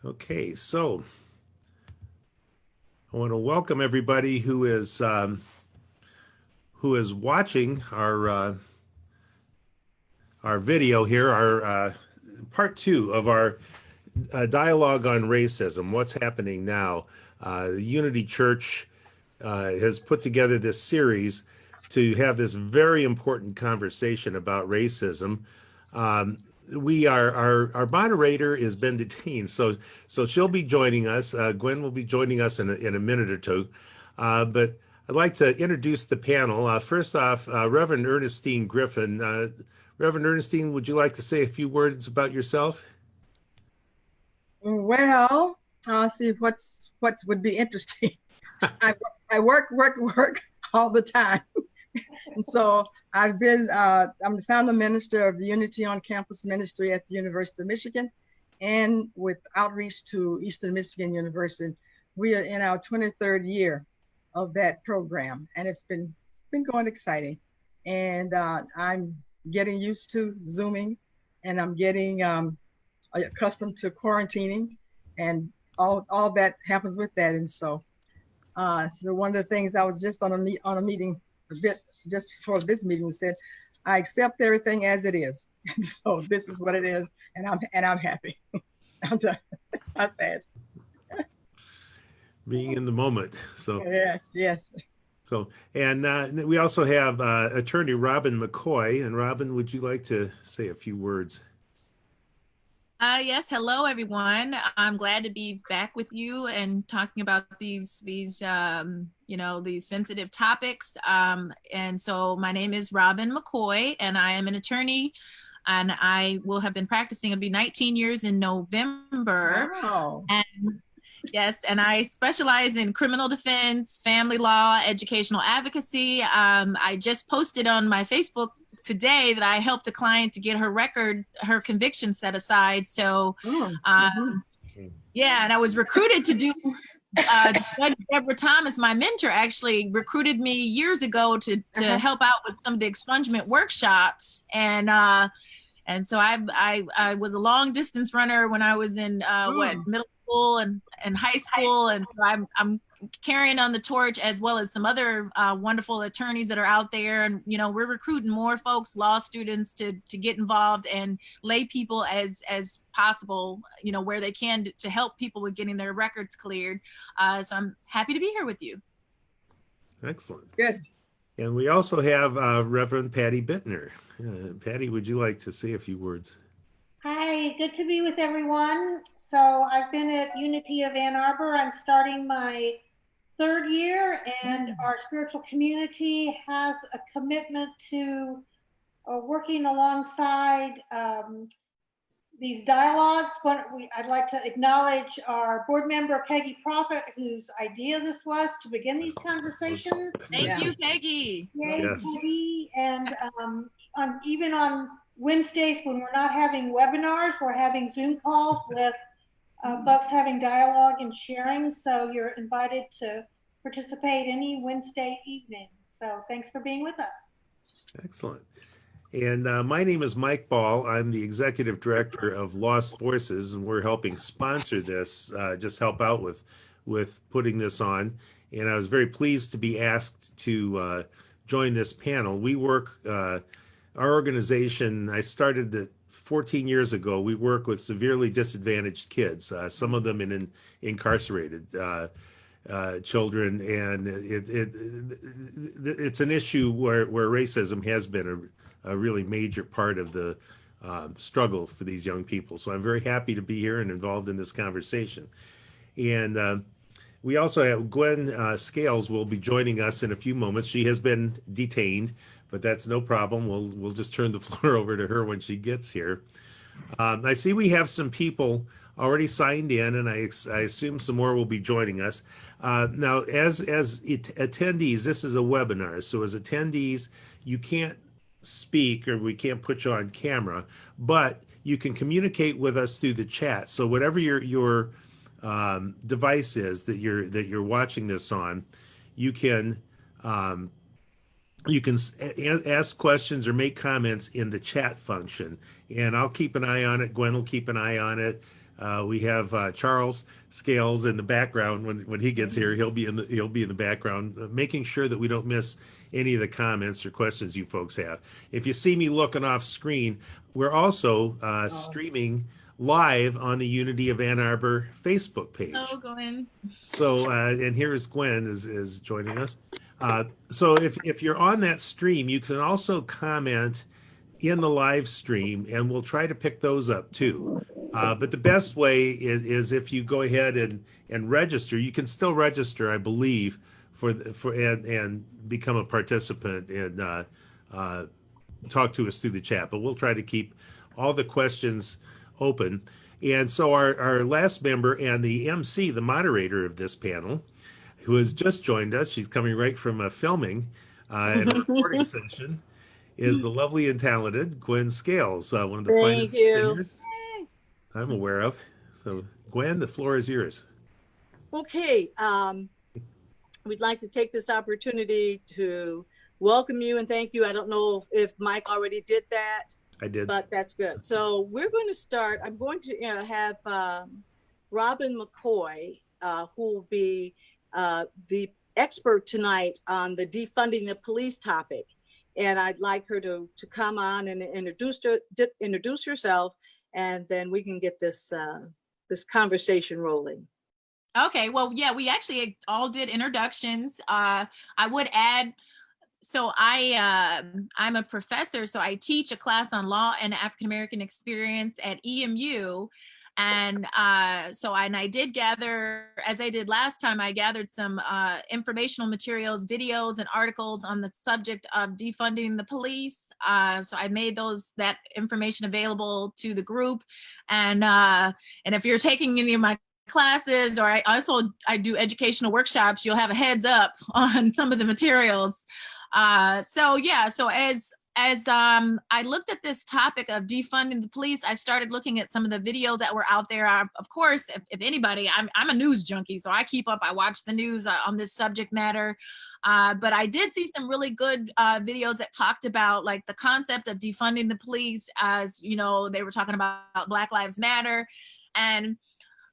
Okay, so I want to welcome everybody who is watching our video here, our part two of our dialogue on racism. What's happening now? The Unity Church has put together this series to have this very important conversation about racism. We are our moderator has been detained, so she'll be joining us. Gwen will be joining us in a minute or two, but I'd like to introduce the panel. First off, Reverend Ernestine Griffin. Reverend Ernestine, would you like to say a few words about yourself? Well, I'll see what would be interesting. I, I work all the time. And so I'm the founder minister of Unity on Campus Ministry at the University of Michigan, and with outreach to Eastern Michigan University. We are in our 23rd year of that program, and it's been going exciting. And I'm getting used to Zooming, and I'm getting accustomed to quarantining, and all that happens with that. And so one of the things, I was just on a meeting a bit just before this meeting, said I accept everything as it is. And so this is what it is, and I'm happy. I'm done. I pass. Being in the moment. So Yes. so and we also have Attorney Robyn McCoy. And Robyn, would you like to say a few words? Yes, hello everyone. I'm glad to be back with you and talking about these these sensitive topics. And so my name is Robyn McCoy, and I am an attorney, and I will have been practicing. It'll be 19 years in November. Wow. And yes, and I specialize in criminal defense, family law, educational advocacy. I just posted on my Facebook today that I helped a client to get her conviction set aside. So, yeah, and I was recruited to do. Judge Deborah Thomas, my mentor, actually recruited me years ago to help out with some of the expungement workshops, and so I was a long distance runner when I was in middle school and high school, and so I'm carrying on the torch, as well as some other wonderful attorneys that are out there. And we're recruiting more folks, law students, to get involved, and lay people as possible, where they can, to help people with getting their records cleared. So I'm happy to be here with you. Excellent. Good. And we also have Reverend Patty Bittner. Patty, would you like to say a few words? Hi, good to be with everyone. So I've been at Unity of Ann Arbor. I'm starting my 3rd year, and our spiritual community has a commitment to working alongside these dialogues. But I'd like to acknowledge our board member, Peggy Prophet, whose idea this was to begin these conversations. Thank you, Peggy. Yay, Yes. Peggy. And even on Wednesdays, when we're not having webinars, we're having Zoom calls with folks having dialogue and sharing. So you're invited to participate any Wednesday evening. So thanks for being with us. Excellent. And my name is Mike Ball. I'm the executive director of Lost Voices, and we're helping sponsor this, just help out with putting this on. And I was very pleased to be asked to join this panel. We work, our organization, I started it 14 years ago. We work with severely disadvantaged kids, some of them incarcerated children, and it's an issue where racism has been a really major part of the struggle for these young people. So I'm very happy to be here and involved in this conversation. And we also have Gwen Scales will be joining us in a few moments. She has been detained, but that's no problem. We'll just turn the floor over to her when she gets here. I see we have some people already signed in, and I assume some more will be joining us. Now, as attendees, this is a webinar. So as attendees, you can't speak, or we can't put you on camera, but you can communicate with us through the chat. So whatever your device is that you're watching this on, you can ask questions or make comments in the chat function, and I'll keep an eye on it. Gwen will keep an eye on it. We have Charles Scales in the background. When he gets here, he'll be in the background, making sure that we don't miss any of the comments or questions you folks have. If you see me looking off screen, we're also streaming live on the Unity of Ann Arbor Facebook page. Oh, Gwen. So, and here's Gwen is joining us. So if you're on that stream, you can also comment in the live stream, and we'll try to pick those up too. But the best way is if you go ahead and register. You can still register, I believe, and become a participant and talk to us through the chat. But we'll try to keep all the questions open. And so our last member and the MC, the moderator of this panel, who has just joined us, she's coming right from filming and a recording session, is the lovely and talented Gwen Scales, one of the finest singers I'm aware of. So Gwen, the floor is yours. Okay, we'd like to take this opportunity to welcome you and thank you. I don't know if Mike already did that. I did. But that's good. So we're going to start. I'm going to have Robyn McCoy, who will be the expert tonight on the defunding the police topic. And I'd like her to come on and introduce herself, and then we can get this this conversation rolling. Okay, well, yeah, we actually all did introductions. I would add, so I'm a professor, so I teach a class on law and African American experience at EMU. And I did gather, as I did last time, I gathered some informational materials, videos and articles on the subject of defunding the police. So I made that information available to the group. And if you're taking any of my classes, or I do educational workshops, you'll have a heads up on some of the materials. So as I looked at this topic of defunding the police, I started looking at some of the videos that were out there. Of course, if anybody, I'm a news junkie, so I keep up, I watch the news on this subject matter. But I did see some really good videos that talked about like the concept of defunding the police, as you know, they were talking about Black Lives Matter. And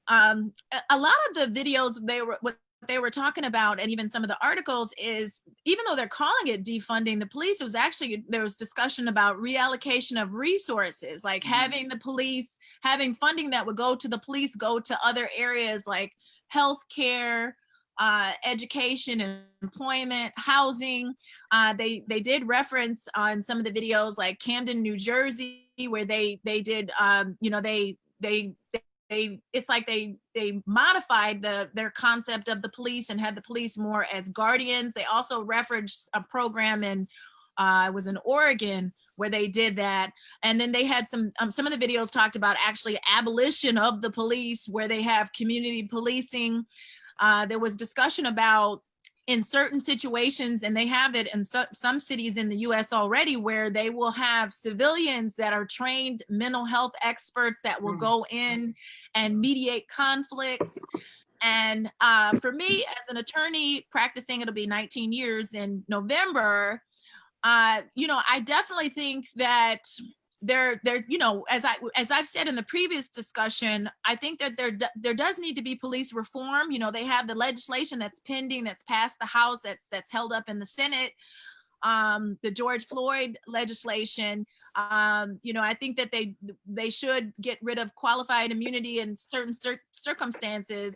a lot of the videos what they were talking about, and even some of the articles, is even though they're calling it defunding the police, there was discussion about reallocation of resources, like having the police, having funding that would go to the police, go to other areas like healthcare, education, and employment, housing. They did reference on some of the videos like Camden, New Jersey, where they did, it's like they modified their concept of the police and had the police more as guardians. They also referenced a program in it was in Oregon where they did that. And then they had some of the videos talked about actually abolition of the police, where they have community policing. There was discussion about in certain situations, and they have it in some cities in the US already, where they will have civilians that are trained mental health experts that will go in and mediate conflicts. And for me as an attorney practicing, it'll be 19 years in November, I definitely think that there, as I've said in the previous discussion, I think that there does need to be police reform. They have the legislation that's pending, that's passed the House, that's held up in the Senate, the George Floyd legislation. I think that they should get rid of qualified immunity in certain circumstances.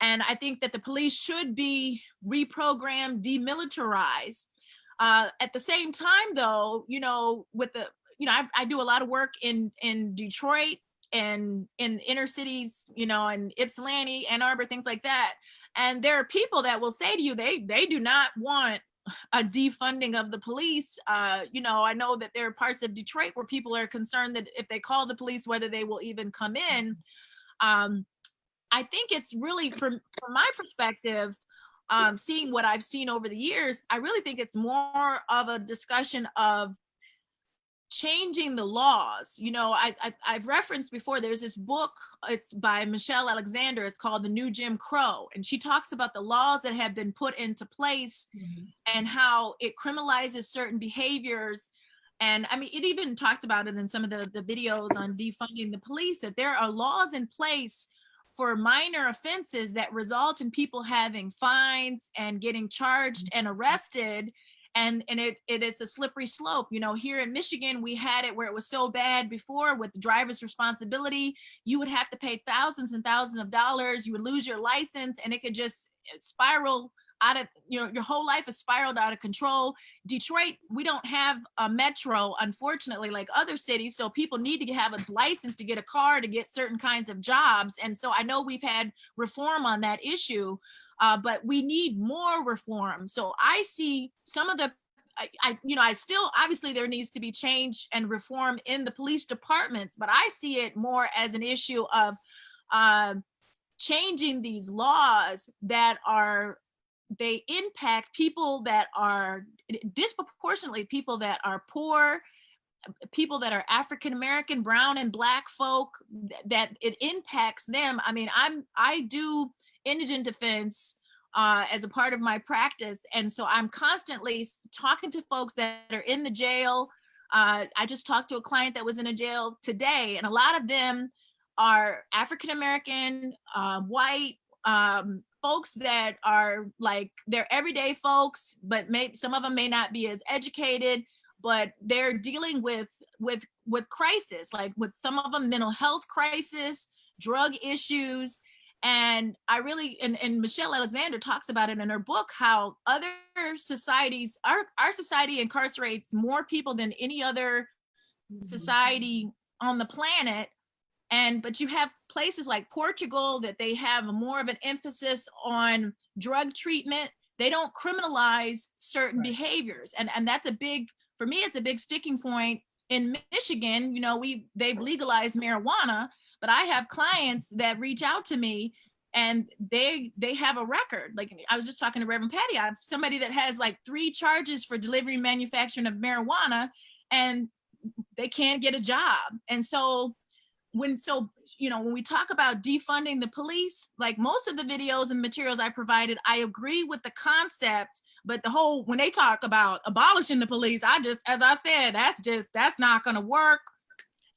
And I think that the police should be reprogrammed, demilitarized. At the same time, though, with the I do a lot of work in Detroit and in inner cities, in Ypsilanti, Ann Arbor, things like that. And there are people that will say to you, they do not want a defunding of the police. I know that there are parts of Detroit where people are concerned that if they call the police, whether they will even come in. I think it's really, from my perspective, seeing what I've seen over the years, I really think it's more of a discussion of changing the laws. I've referenced before, there's this book, it's by Michelle Alexander, it's called The New Jim Crow, and she talks about the laws that have been put into place and how it criminalizes certain behaviors And I mean, it even talked about it in some of the videos on defunding the police, that there are laws in place for minor offenses that result in people having fines and getting charged and arrested. And it is a slippery slope. You know, here in Michigan, we had it where it was so bad before with the driver's responsibility. You would have to pay thousands and thousands of dollars. You would lose your license, and it could just spiral out of, you know, your whole life is spiraled out of control. Detroit, we don't have a metro, unfortunately, like other cities. So people need to have a license to get a car, to get certain kinds of jobs. And so I know we've had reform on that issue, but we need more reform. So I see some of the, I still, obviously there needs to be change and reform in the police departments, but I see it more as an issue of changing these laws that they impact people that are disproportionately, people that are poor, people that are African American, brown and Black folk, that it impacts them. I mean, I do indigent defense as a part of my practice, and so I'm constantly talking to folks that are in the jail. I just talked to a client that was in a jail today, and a lot of them are African American, white, folks that are like, they're everyday folks, but some of them may not be as educated, but they're dealing with crisis, like with some of them mental health crisis, drug issues. And I really, and Michelle Alexander talks about it in her book, how other societies, our society incarcerates more people than any other society on the planet. But you have places like Portugal that they have more of an emphasis on drug treatment. They don't criminalize certain behaviors. And that's for me, it's a big sticking point in Michigan. You know, they've legalized marijuana, but I have clients that reach out to me and they have a record. Like I was just talking to Reverend Patty, I have somebody that has like 3 charges for delivery and manufacturing of marijuana, and they can't get a job. And so, when we talk about defunding the police, like most of the videos and materials I provided, I agree with the concept, but when they talk about abolishing the police, as I said, that's not going to work.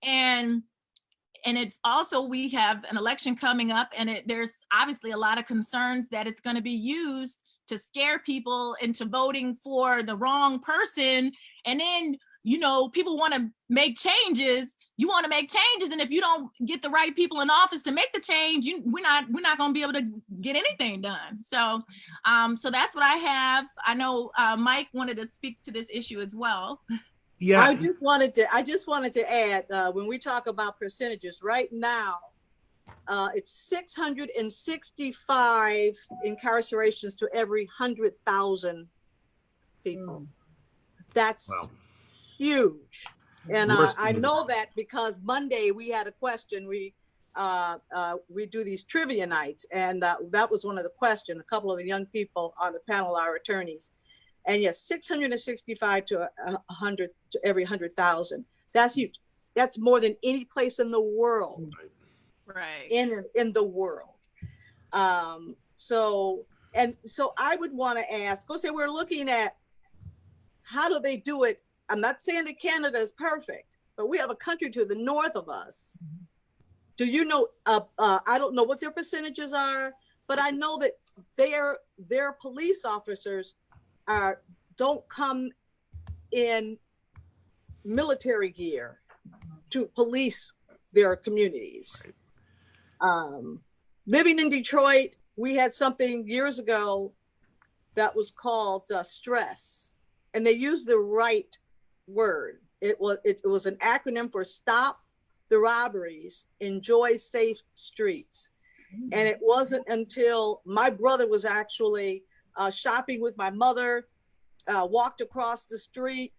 And it's also, we have an election coming up, and there's obviously a lot of concerns that it's going to be used to scare people into voting for the wrong person. And then, people want to make changes. You want to make changes, and if you don't get the right people in office to make the change, we're not going to be able to get anything done. So, so that's what I have. I know Mike wanted to speak to this issue as well. Yeah, I just wanted to add, when we talk about percentages, right now, it's 665 incarcerations to every 100,000 people. That's huge. And I know that because Monday we had a question. We do these trivia nights, and that was one of the questions. A couple of the young people on the panel are attorneys, and yes, 665 to 100 to every 100,000. That's huge. That's more than any place in the world. Right. In the world. So I would want to ask. We're looking at how do they do it. I'm not saying that Canada is perfect, but we have a country to the north of us. Do you know, I don't know what their percentages are, but I know that their police officers don't come in military gear to police their communities. Right. Living in Detroit, we had something years ago that was called stress, and they used the right word. It was an acronym for Stop the Robberies, Enjoy Safe Streets. And it wasn't until my brother was actually shopping with my mother, walked across the street.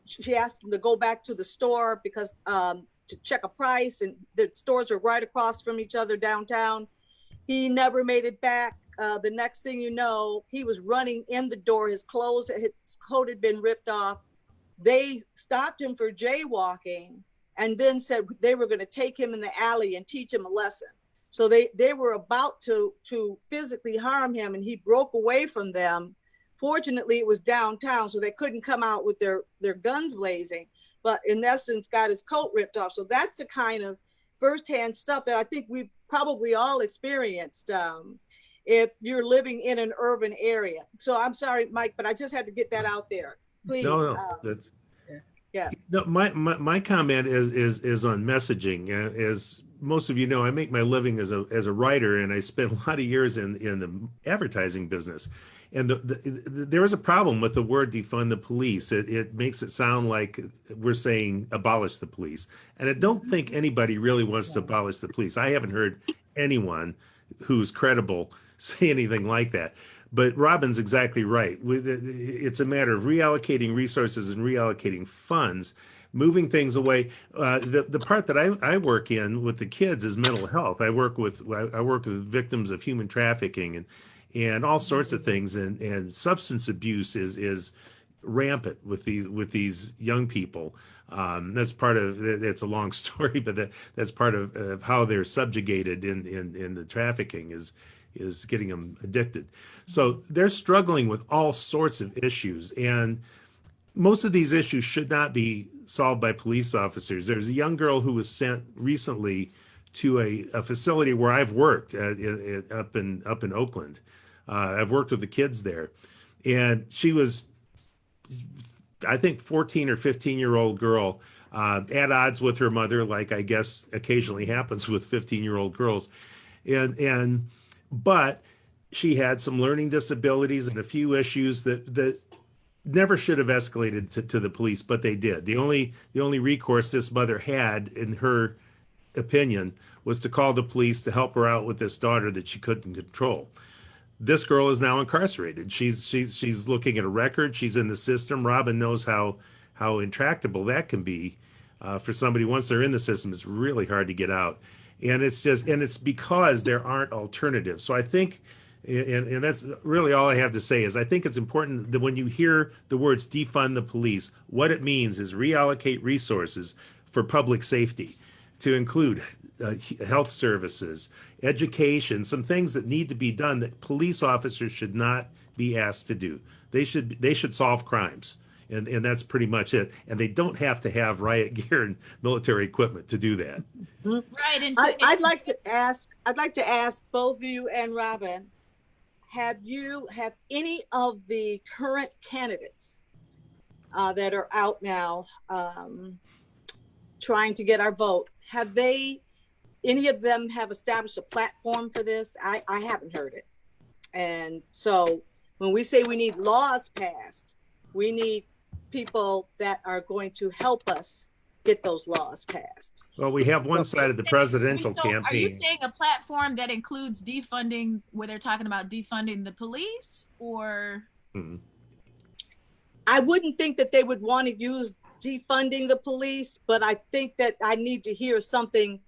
She asked him to go back to the store because to check a price, and the stores are right across from each other downtown. He never made it back. The next thing you know, he was running in the door. His coat had been ripped off. They stopped him for jaywalking and then said they were going to take him in the alley and teach him a lesson. So they were about to physically harm him, and he broke away from them Fortunately, it was downtown, so they couldn't come out with their guns blazing, but in essence got his coat ripped off. So that's the kind of firsthand stuff that I think we've probably all experienced if you're living in an urban area. So I'm sorry, Mike, but I just had to get that out there. Please. No, that's yeah. No, my comment is on messaging. As most of you know, I make my living as a writer, and I spent a lot of years in the advertising business. And there is a problem with the word defund the police. It makes it sound like we're saying abolish the police. And I don't think anybody really wants to abolish the police. I haven't heard anyone who's credible say anything like that. But Robyn's exactly right. It's a matter of reallocating resources and reallocating funds, moving things away. The part that I work in with the kids is mental health. I work with victims of human trafficking and all sorts of things. And substance abuse is rampant with these young people. That's part of it's a long story, but that's part of how they're subjugated in the trafficking is getting them addicted. So they're struggling with all sorts of issues, and most of these issues should not be solved by police officers. There's a young girl who was sent recently to a facility where I've worked up in Oakland. I've worked with the kids there, and she was, I think, 14 or 15-year-old girl, at odds with her mother, like I guess occasionally happens with 15-year-old girls, but she had some learning disabilities and a few issues that never should have escalated to the police, but they did. The only recourse this mother had, in her opinion, was to call the police to help her out with this daughter that she couldn't control. This girl is now incarcerated. She's looking at a record. She's in the system. Robyn knows how intractable that can be for somebody. Once they're in the system, it's really hard to get out. And it's because there aren't alternatives. So I think, and that's really all I have to say, is I think it's important that when you hear the words defund the police, what it means is reallocate resources for public safety to include health services, education, some things that need to be done that police officers should not be asked to do. They should solve crimes. And that's pretty much it. And they don't have to have riot gear and military equipment to do that. Right. And I'd like to ask both you and Robyn, have any of the current candidates that are out now trying to get our vote, any of them have established a platform for this? I haven't heard it. And so when we say we need laws passed, we need people that are going to help us get those laws passed. Well, we have one side of the presidential campaign. Are you saying a platform that includes defunding, where they're talking about defunding the police, or? I wouldn't think that they would want to use defunding the police, but I think that I need to hear something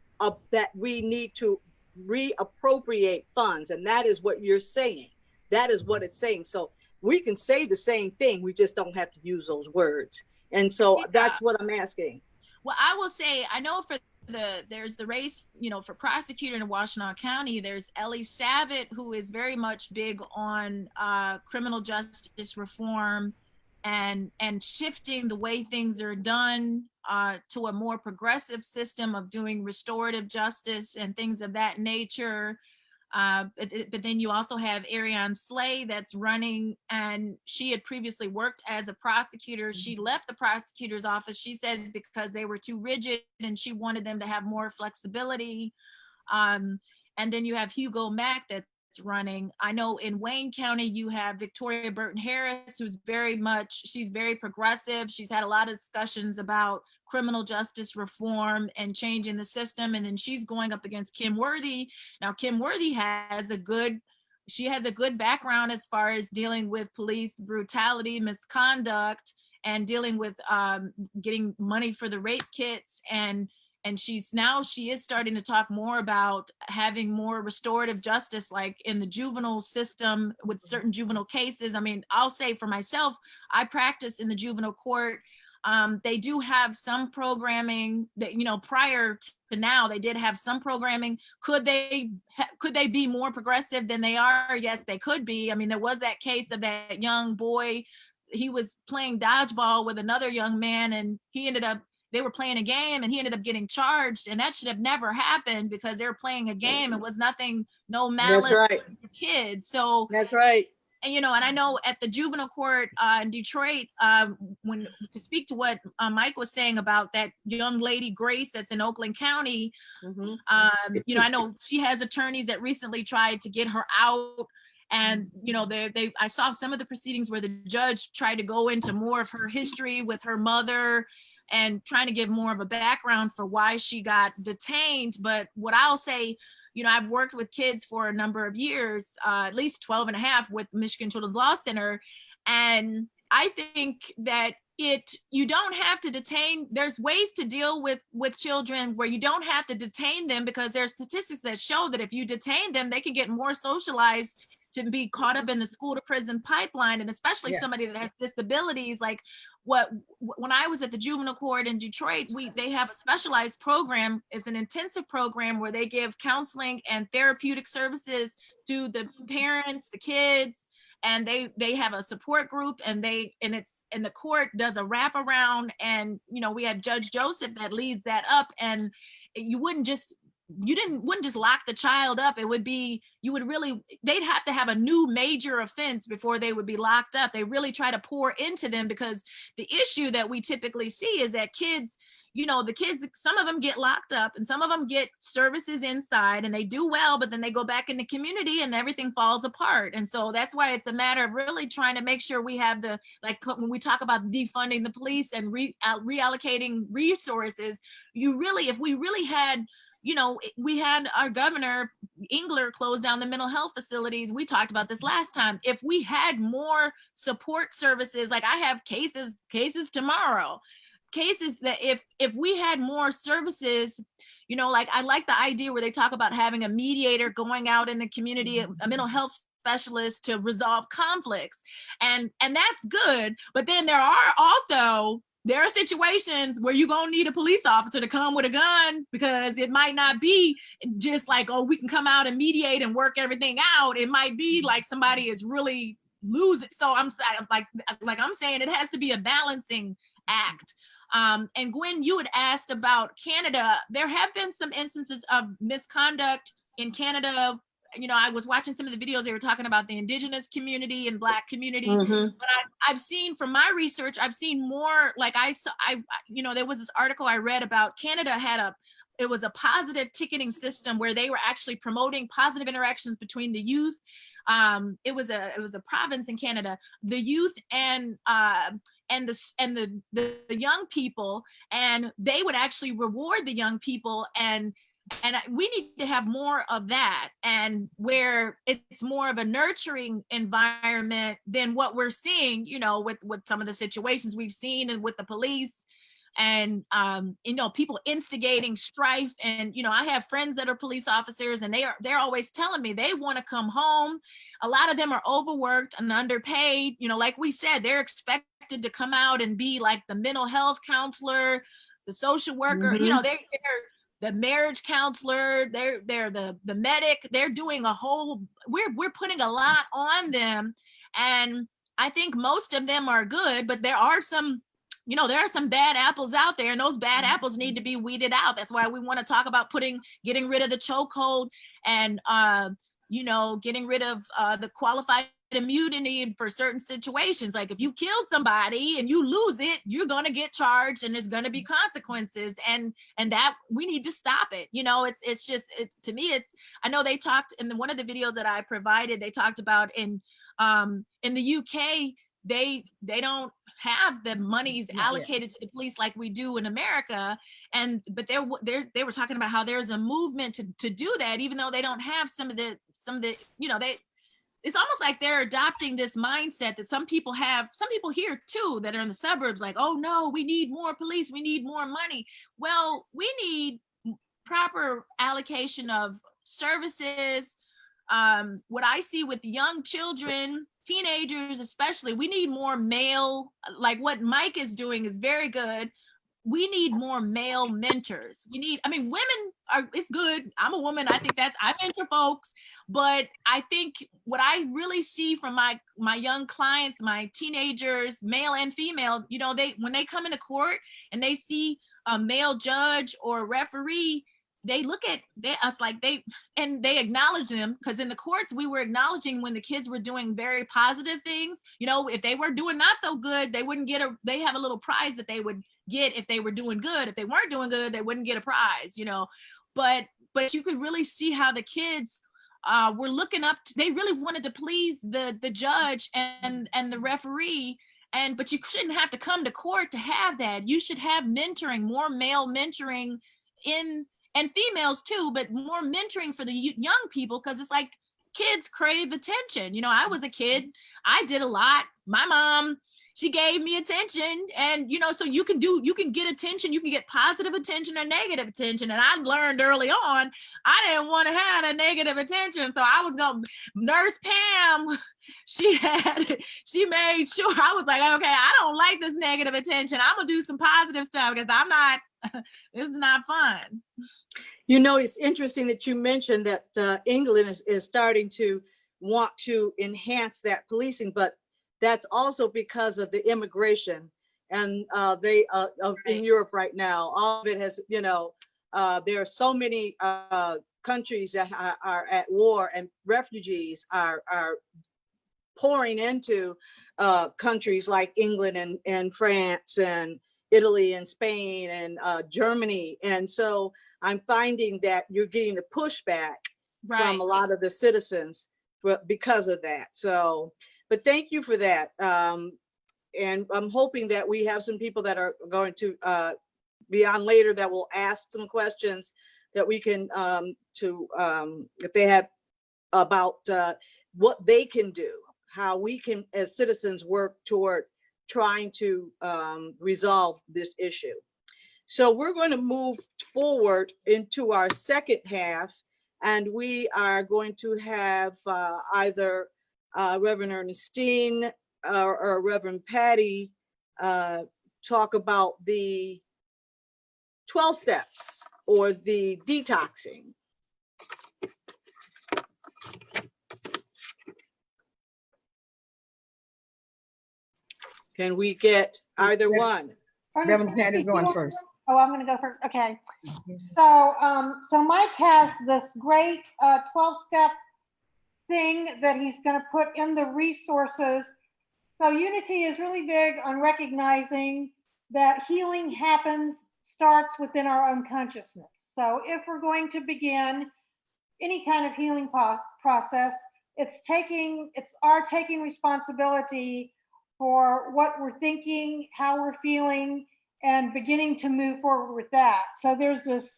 that we need to reappropriate funds. And that is what you're saying. That is what it's saying. So we can say the same thing. We just don't have to use those words. And so that's what I'm asking. Well, I will say, I know there's the race, for prosecutor in Washtenaw County. There's Ellie Savitt, who is very much big on criminal justice reform and shifting the way things are done to a more progressive system of doing restorative justice and things of that nature. But then you also have Ariane Slay that's running, and she had previously worked as a prosecutor. She left the prosecutor's office, she says, because they were too rigid and she wanted them to have more flexibility. And then you have Hugo Mack that's running. I know in Wayne County, you have Victoria Burton Harris, who's she's very progressive. She's had a lot of discussions about criminal justice reform and changing the system. And then she's going up against Kim Worthy. Now, Kim Worthy has a good background as far as dealing with police brutality, misconduct, and dealing with getting money for the rape kits. And she is starting to talk more about having more restorative justice, like in the juvenile system with certain juvenile cases. I mean, I'll say for myself, I practice in the juvenile court. They do have some programming that, prior to now, they did have some programming. Could could they be more progressive than they are? Yes, they could be. I mean, there was that case of that young boy. He was playing dodgeball with another young man, and they were playing a game, and he ended up getting charged, and that should have never happened because they were playing a game. It was nothing, no malice. That's right. Kids. So, That's right. and and I know at the juvenile court in Detroit, when to speak to what Mike was saying about that young lady Grace that's in Oakland County, I know she has attorneys that recently tried to get her out. And I saw some of the proceedings where the judge tried to go into more of her history with her mother and trying to give more of a background for why she got detained. But what I'll say, I've worked with kids for a number of years, at least 12 and a half with Michigan Children's Law Center. And I think that you don't have to detain. There's ways to deal with children where you don't have to detain them, because there's statistics that show that if you detain them, they can get more socialized to be caught up in the school to prison pipeline. And especially somebody that has disabilities, like when I was at the juvenile court in Detroit, they have a specialized program. It's an intensive program where they give counseling and therapeutic services to the parents, the kids, and they have a support group, and the court does a wraparound. And we have Judge Joseph that leads that up, and you wouldn't just lock the child up. It would be, they'd have to have a new major offense before they would be locked up. They really try to pour into them, because the issue that we typically see is that kids, some of them get locked up and some of them get services inside and they do well, but then they go back in the community and everything falls apart. And so that's why it's a matter of really trying to make sure we have when we talk about defunding the police and reallocating resources, if we really had, we had our governor Engler close down the mental health facilities. We talked about this last time. If we had more support services, like I have cases tomorrow, cases that if we had more services, like I like the idea where they talk about having a mediator going out in the community, a mental health specialist to resolve conflicts. And that's good. But then there are situations where you're going to need a police officer to come with a gun, because it might not be just like, oh, we can come out and mediate and work everything out. It might be like somebody is really losing. So I'm saying it has to be a balancing act. And Gwen, you had asked about Canada. There have been some instances of misconduct in Canada. I was watching some of the videos. They were talking about the Indigenous community and Black community. But I've seen from my research, I've seen more, like there was this article I read about Canada it was a positive ticketing system where they were actually promoting positive interactions between the youth. It was a province in Canada, the youth and the young people, and they would actually reward the young people, and we need to have more of that, and where it's more of a nurturing environment than what we're seeing, with some of the situations we've seen and with the police, and people instigating strife. And I have friends that are police officers, and they're always telling me they want to come home. A lot of them are overworked and underpaid. Like we said, they're expected to come out and be like the mental health counselor, the social worker. They're the marriage counselor, they're the medic. They're doing we're putting a lot on them, and I think most of them are good, but there are some bad apples out there, and those bad apples need to be weeded out. That's why we want to talk about getting rid of the chokehold, and getting rid of the qualified immunity for certain situations. Like if you kill somebody and you lose it, you're going to get charged and there's going to be consequences, and that we need to stop it. It's just, to me, I know they talked in one of the videos that I provided, they talked about in the UK, they don't have the monies allocated to the police like we do in America. But they were talking about how there's a movement to do that, even though they don't have some of the it's almost like they're adopting this mindset that some people here too, that are in the suburbs, like, oh no, we need more police, we need more money. Well, we need proper allocation of services. What I see with young children, teenagers especially, we need more male, like what Mike is doing is very good. We need more male mentors. Women it's good. I'm a woman. I think I mentor folks, but I think what I really see from my young clients, my teenagers, male and female, you know, when they come into court and they see a male judge or referee, they look at us like they acknowledge them, because in the courts we were acknowledging when the kids were doing very positive things. You know, if they were doing not so good, they wouldn't get they have a little prize that they would get if they were doing good. If they weren't doing good, they wouldn't get a prize, you know. But you could really see how the kids were looking up they really wanted to please the judge and the referee. But you shouldn't have to come to court to have that. You should have mentoring, more male mentoring and females too, but more mentoring for the young people, because it's like kids crave attention. You know, I was a kid, I did a lot. My mom, she gave me attention, and you know, so you can get attention, you can get positive attention or negative attention. And I learned early on, I didn't want to have a negative attention. So I was going, Nurse Pam, she made sure I was like, okay, I don't like this negative attention. I'm gonna do some positive stuff, because this is not fun. You know, it's interesting that you mentioned that England is starting to want to enhance that policing, but that's also because of the immigration and in Europe right now. All of it has, you know, there are so many countries that are at war, and refugees are pouring into countries like England and France and Italy and Spain and Germany. And so I'm finding that you're getting the pushback from a lot of the citizens because of that. So, but thank you for that. And I'm hoping that we have some people that are going to be on later that will ask some questions that we can, if they have about what they can do, how we can as citizens work toward trying to resolve this issue. So we're going to move forward into our second half, and we are going to have either Reverend Ernestine or Reverend Patty talk about the 12 steps or the detoxing. Can we get either one? Reverend Patty's going first. Oh, I'm going to go first. Okay. So, so Mike has this great 12-step thing that he's going to put in the resources. So Unity is really big on recognizing that healing starts within our own consciousness. So if we're going to begin any kind of healing process, it's our taking responsibility for what we're thinking, how we're feeling, and beginning to move forward with that. So there's this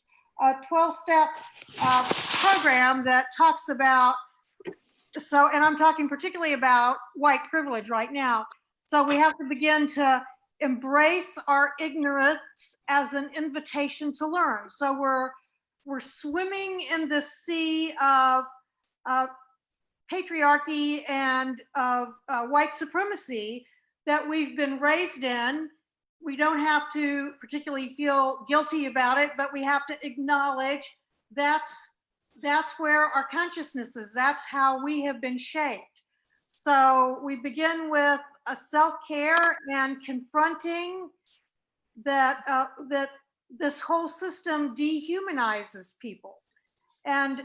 12-step program that talks about, and I'm talking particularly about white privilege right now. So we have to begin to embrace our ignorance as an invitation to learn. So we're swimming in the sea of patriarchy and of white supremacy that we've been raised in. We don't have to particularly feel guilty about it, but we have to acknowledge that's where our consciousness is. That's how we have been shaped. So we begin with a self-care and confronting that that this whole system dehumanizes people. And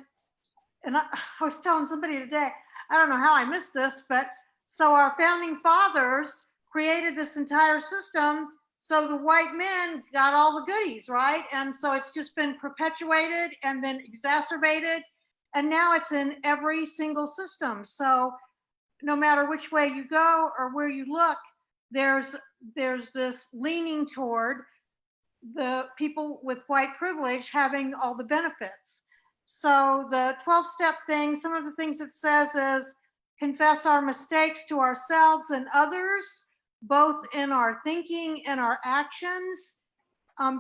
I was telling somebody today, I don't know how I missed this, but so our founding fathers created this entire system so the white men got all the goodies, right? And so it's just been perpetuated and then exacerbated, and now it's in every single system. So no matter which way you go or where you look, there's this leaning toward the people with white privilege having all the benefits. So the 12-step thing, some of the things it says is confess our mistakes to ourselves and others, both in our thinking and our actions,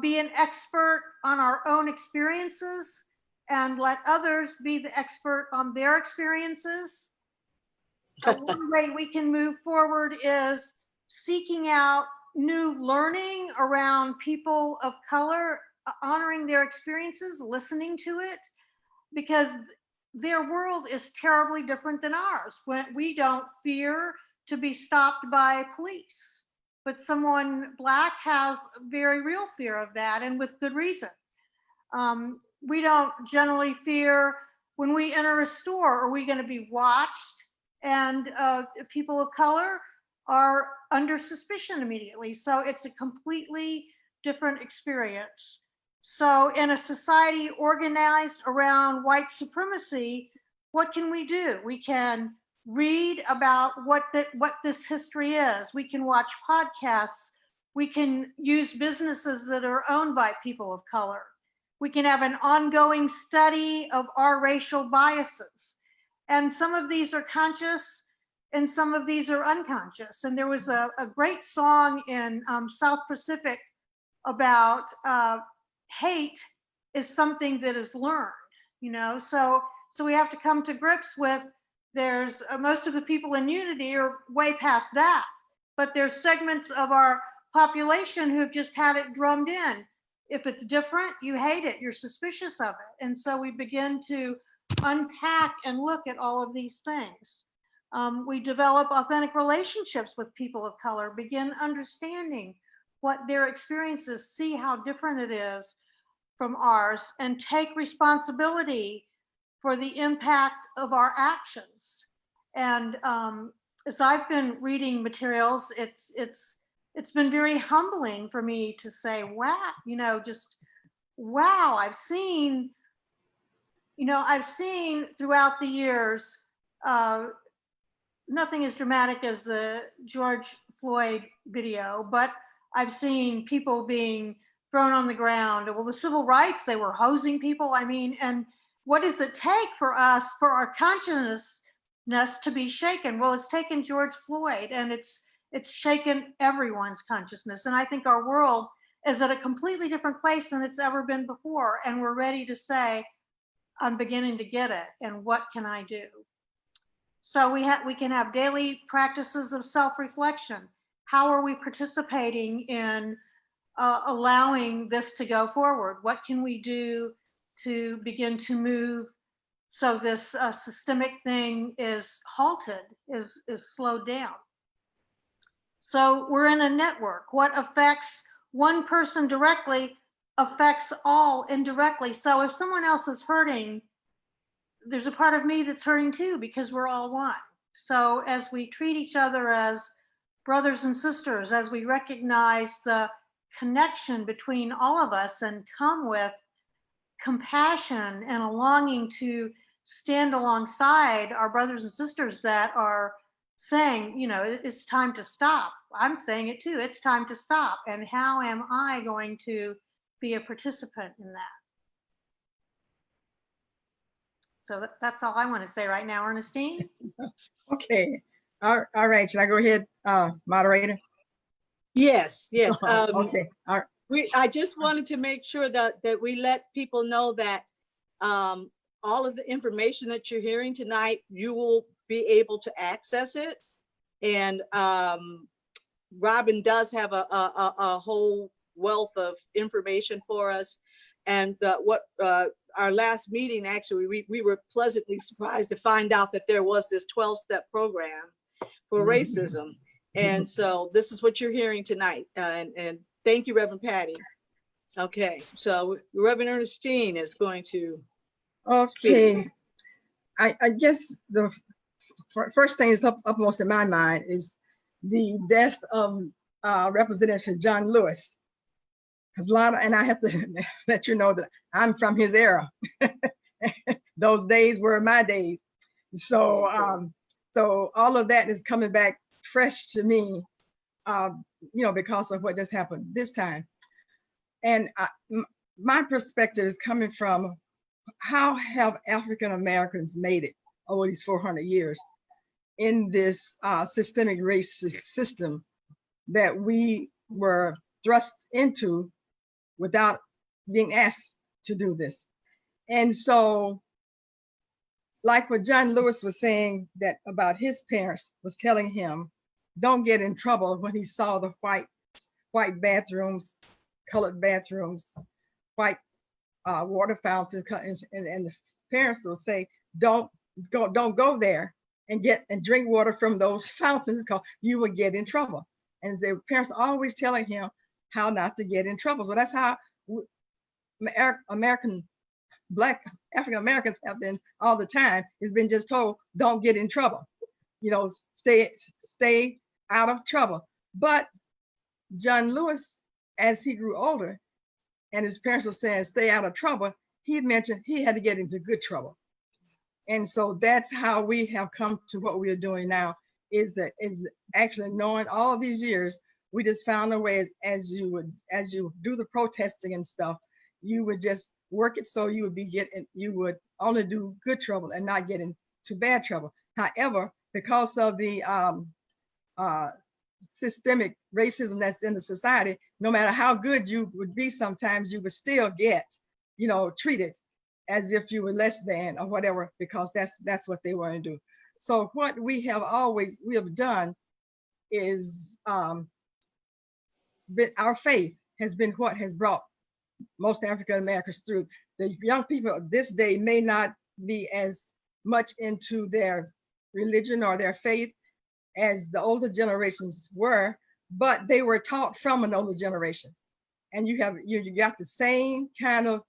be an expert on our own experiences, and let others be the expert on their experiences. One way we can move forward is seeking out new learning around people of color honoring their experiences, listening to it, because their world is terribly different than ours. When we don't fear to be stopped by police, but someone Black has very real fear of that, and with good reason. We don't generally fear when we enter a store, are we going to be watched? And people of color are under suspicion immediately. So it's a completely different experience. So in a society organized around white supremacy, what can we do? We can read about what this history is. We can watch podcasts. We can use businesses that are owned by people of color. We can have an ongoing study of our racial biases. And some of these are conscious and some of these are unconscious. And there was a great song in South Pacific about hate is something that is learned, you know? So we have to come to grips with there's most of the people in Unity are way past that, but there's segments of our population who've just had it drummed in. If it's different, you hate it, you're suspicious of it. And so we begin to unpack and look at all of these things. We develop authentic relationships with people of color, begin understanding what their experiences, see how different it is from ours, and take responsibility for the impact of our actions. And as I've been reading materials, it's been very humbling for me to say, wow, you know, just wow, I've seen throughout the years, nothing as dramatic as the George Floyd video, but I've seen people being thrown on the ground. Well, the civil rights, they were hosing people. I mean, and what does it take for us, for our consciousness to be shaken? Well, it's taken George Floyd, and it's shaken everyone's consciousness. And I think our world is at a completely different place than it's ever been before. And we're ready to say, I'm beginning to get it. And what can I do? So we can have daily practices of self-reflection. How are we participating in allowing this to go forward? What can we do to begin to move so this systemic thing is halted, is slowed down? So we're in a network. What affects one person directly affects all indirectly. So if someone else is hurting, there's a part of me that's hurting too, because we're all one. So as we treat each other as brothers and sisters, as we recognize the connection between all of us and come with compassion and a longing to stand alongside our brothers and sisters that are saying, you know, it's time to stop. I'm saying it too, it's time to stop. And how am I going to be a participant in that? So that's all I want to say right now, Ernestine. Okay. All right. Should I go ahead, moderator? Yes. Okay. All right. I just wanted to make sure that we let people know that all of the information that you're hearing tonight, you will be able to access it. And Robin does have a whole wealth of information for us. And our last meeting, actually, we were pleasantly surprised to find out that there was this 12-step program for racism. And so this is what you're hearing tonight. And thank you, Reverend Patty. Okay, so Reverend Ernestine is going to speak. I guess the first thing is upmost in my mind is the death of Representative John Lewis. Because and I have to let you know that I'm from his era. Those days were my days. So all of that is coming back fresh to me, because of what just happened this time. And my perspective is coming from how have African Americans made it over these 400 years in this systemic racist system that we were thrust into without being asked to do this. And so, like what John Lewis was saying that about his parents was telling him, don't get in trouble, when he saw the white bathrooms, colored bathrooms, white water fountains, and the parents will say, don't go there and drink water from those fountains because you will get in trouble. And the parents are always telling him how not to get in trouble. So that's how Black African Americans have been all the time. It's been just told, don't get in trouble, stay out of trouble. But John Lewis, as he grew older and his parents were saying stay out of trouble, he mentioned he had to get into good trouble. And so that's how we have come to what we are doing now, is actually knowing all these years, we just found a way, as you do the protesting and stuff, you would just work it so you would only do good trouble and not get into bad trouble. However, because of the systemic racism that's in the society, no matter how good you would be, sometimes you would still get, treated as if you were less than or whatever, because that's what they want to do. So what we have done is our faith has been what has brought most African Americans through. The young people of this day may not be as much into their religion or their faith as the older generations were, but they were taught from an older generation. And you got the same kind of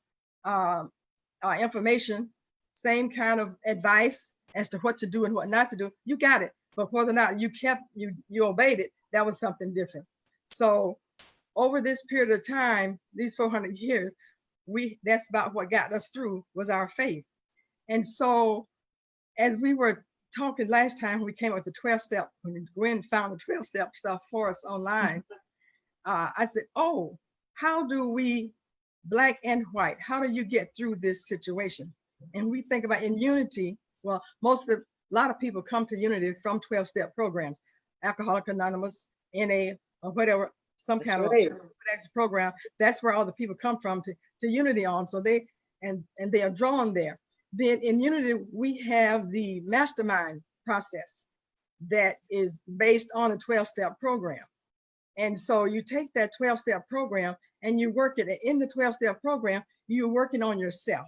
information, same kind of advice as to what to do and what not to do. You got it, but whether or not you obeyed it, that was something different. So over this period of time, these 400 years, that's about what got us through, was our faith. And so as we were talking last time, we came up with the 12-step, when Gwen found the 12-step stuff for us online, I said, oh, how do we, Black and white, how do you get through this situation? And we think about in Unity, well, a lot of people come to Unity from 12-step programs, Alcoholics Anonymous, NA, or whatever, some kind of program. That's where all the people come from to Unity on. So they are drawn there. Then in Unity, we have the mastermind process that is based on a 12-step program. And so you take that 12-step program and you work it. In the 12-step program, you're working on yourself.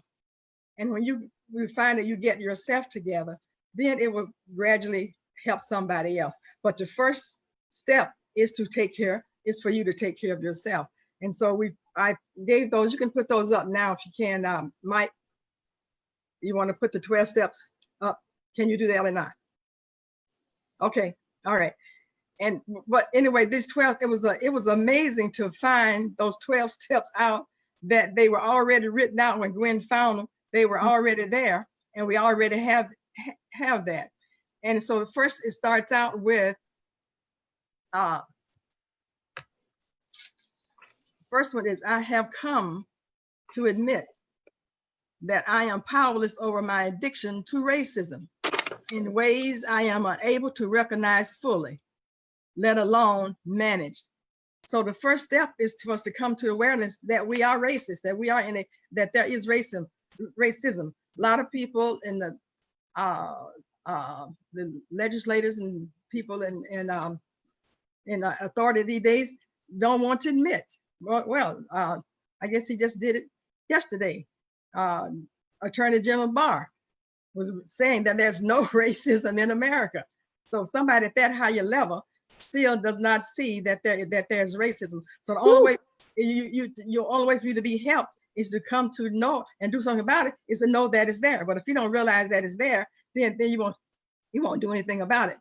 And when you find that you get yourself together, then it will gradually help somebody else. But the first step is for you to take care of yourself. And so I gave those. You can put those up now if you can. Mike, you want to put the 12 steps up? Can you do that or not? Okay, all right. But anyway, this 12, it was amazing to find those 12 steps out, that they were already written out when Gwen found them. They were already there, and we already have that. And so first it starts out with, first one is, I have come to admit that I am powerless over my addiction to racism in ways I am unable to recognize fully, let alone manage. So the first step is for us to come to awareness that we are racist, that we are that there is racism. A lot of people in the legislators and people in authority these days don't want to admit. Well, I guess he just did it yesterday. Attorney General Barr was saying that there's no racism in America. So somebody at that higher level still does not see that there's racism. So the only way your only way for you to be helped is to come to know and do something about it, is to know that it's there. But if you don't realize that it's there, then you won't do anything about it.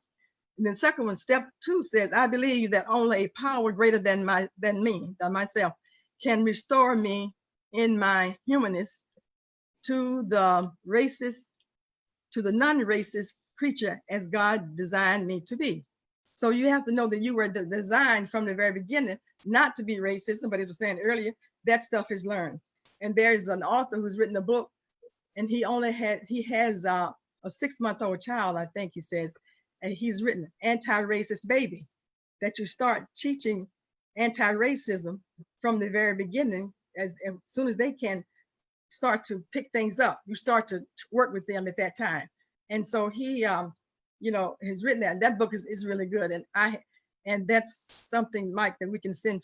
And then second one, step 2 says, I believe that only a power greater than myself, can restore me in my humanness to the non-racist creature as God designed me to be. So you have to know that you were designed from the very beginning not to be racist. But it was saying earlier, that stuff is learned. And there's an author who's written a book, and he has a 6-month-old child, I think he says, and he's written Anti-Racist Baby, that you start teaching anti-racism from the very beginning. As soon as they can start to pick things up, you start to work with them at that time. And so he has written that, and that book is really good. And that's something, Mike, that we can send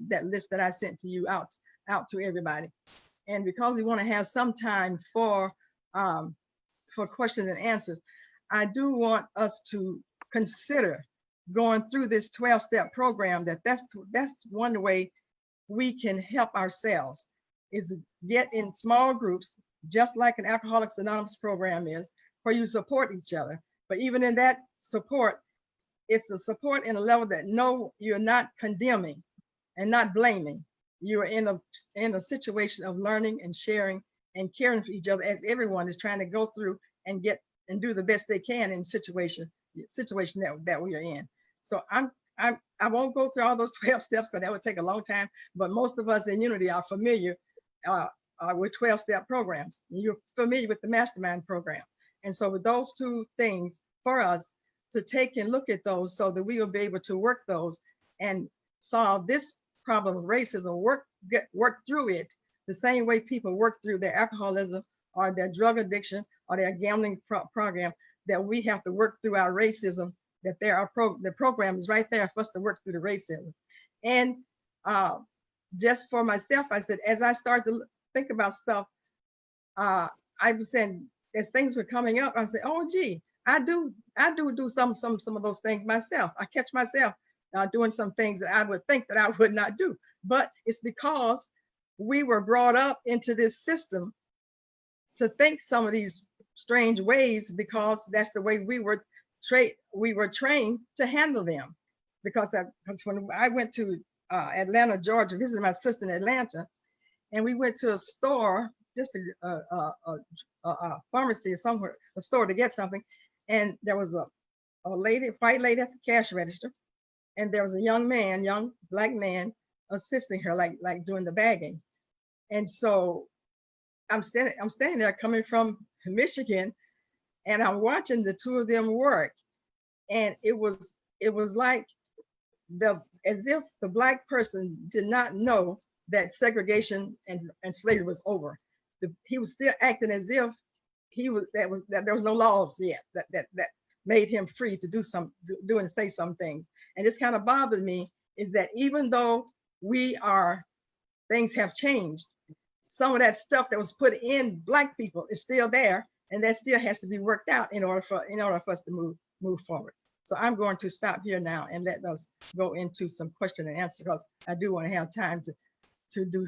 that list that I sent to you out out to everybody. And because we want to have some time for questions and answers, I do want us to consider going through this 12-step program. That's one way we can help ourselves, is get in small groups, just like an Alcoholics Anonymous program is, where you support each other. But even in that support, it's a support in a level that no, you're not condemning and not blaming. You're in a situation of learning and sharing and caring for each other, as everyone is trying to go through and get and do the best they can in situation that we are in. So I won't go through all those 12 steps because that would take a long time, but most of us in Unity are familiar with 12-step programs. You're familiar with the mastermind program. And so with those two things for us to take and look at those so that we will be able to work those and solve this problem of racism, work through it the same way people work through their alcoholism or their drug addiction or their gambling program, that we have to work through our racism, that the program is right there for us to work through the racism. And just for myself, I said, as I start to think about stuff, I was saying, as things were coming up, I said, oh, gee, I do some of those things myself. I catch myself doing some things that I would think that I would not do. But it's because we were brought up into this system to think some of these strange ways, because that's the way we were trained to handle them. Because when I went to Atlanta, Georgia, visited my sister in Atlanta, and we went to a store, just a pharmacy or somewhere, a store to get something, and there was a white lady at the cash register, and there was a young black man assisting her, like doing the bagging. And so I'm standing there coming from Michigan, and I'm watching the two of them work, and it was like as if the black person did not know that segregation and slavery was over. He was still acting as if that there was no laws yet that made him free to do and say some things. And this kind of bothered me, is that even though things have changed, some of that stuff that was put in black people is still there, and that still has to be worked out in order for us to move forward. So I'm going to stop here now and let us go into some question and answer, because I do want to have time to do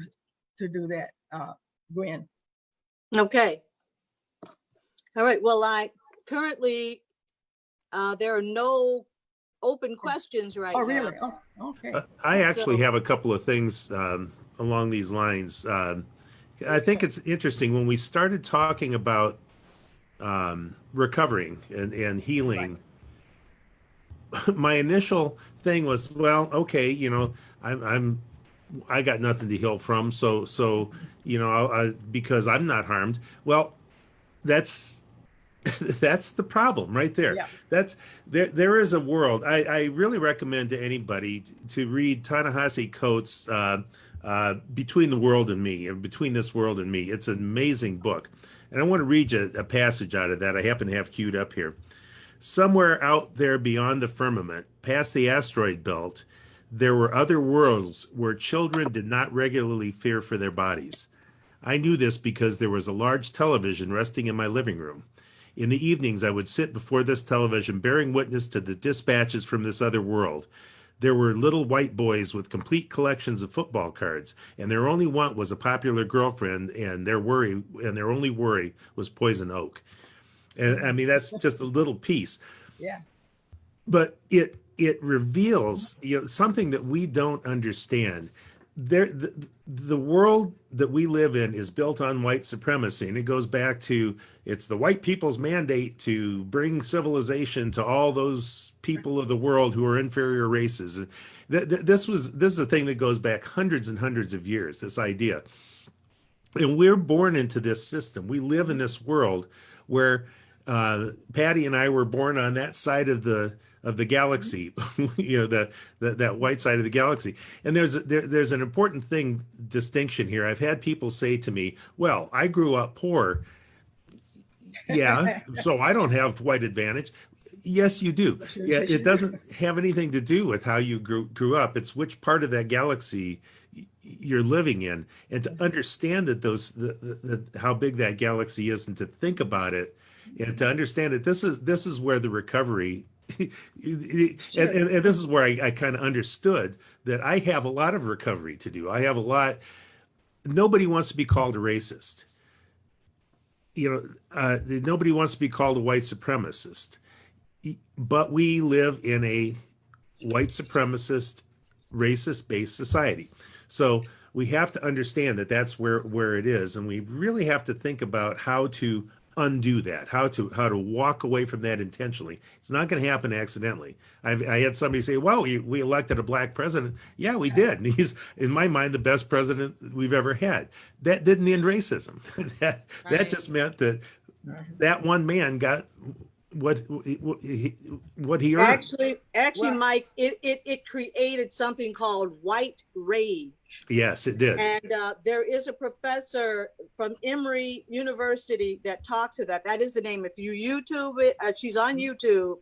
that, Gwen. Okay. All right. Well, currently there are no open questions right now. Oh, really? Oh, okay. I actually have a couple of things along these lines. I think it's interesting when we started talking about recovering and healing. Right. My initial thing was, well, okay, I got nothing to heal from, so because I'm not harmed. Well, that's the problem right there. Yeah. There is a world. I really recommend to anybody to read Ta-Nehisi Coates' Between the World and Me, or Between This World and Me. It's an amazing book. And I want to read you a passage out of that. I happen to have queued up here. Somewhere out there beyond the firmament, past the asteroid belt, there were other worlds where children did not regularly fear for their bodies. I knew this because there was a large television resting in my living room. In the evenings, I would sit before this television, bearing witness to the dispatches from this other world. There were little white boys with complete collections of football cards, and their only want was a popular girlfriend, and their only worry was poison oak. And I mean, that's just a little piece. Yeah. But it reveals something that we don't understand. The world that we live in is built on white supremacy, and it goes back to it's the white people's mandate to bring civilization to all those people of the world who are inferior races. This is a thing that goes back hundreds and hundreds of years, this idea. And we're born into this system. We live in this world where Patty and I were born on that side of the galaxy, that white side of the galaxy. And there's an important distinction here. I've had people say to me, well, I grew up poor. Yeah, so I don't have white advantage. Yes, you do. Yeah, it doesn't have anything to do with how you grew up. It's which part of that galaxy you're living in, and to understand that how big that galaxy is, and to think about it, and to understand that this is where the recovery. Sure. And this is where I kind of understood that I have a lot of recovery to do. I have a lot. Nobody wants to be called a racist. Nobody wants to be called a white supremacist, but we live in a white supremacist, racist-based society. So we have to understand that that's where it is, and we really have to think about how to undo that, how to walk away from that intentionally. It's not going to happen accidentally. I had somebody say, "Well, we elected a black president." Yeah, we did, and he's, in my mind, the best president we've ever had. That didn't end racism. that just meant that one man got what he earned. Actually, Mike, it created something called white rage. Yes, it did. And there is a professor from Emory University that talks to that. That is the name. If you YouTube it, she's on YouTube.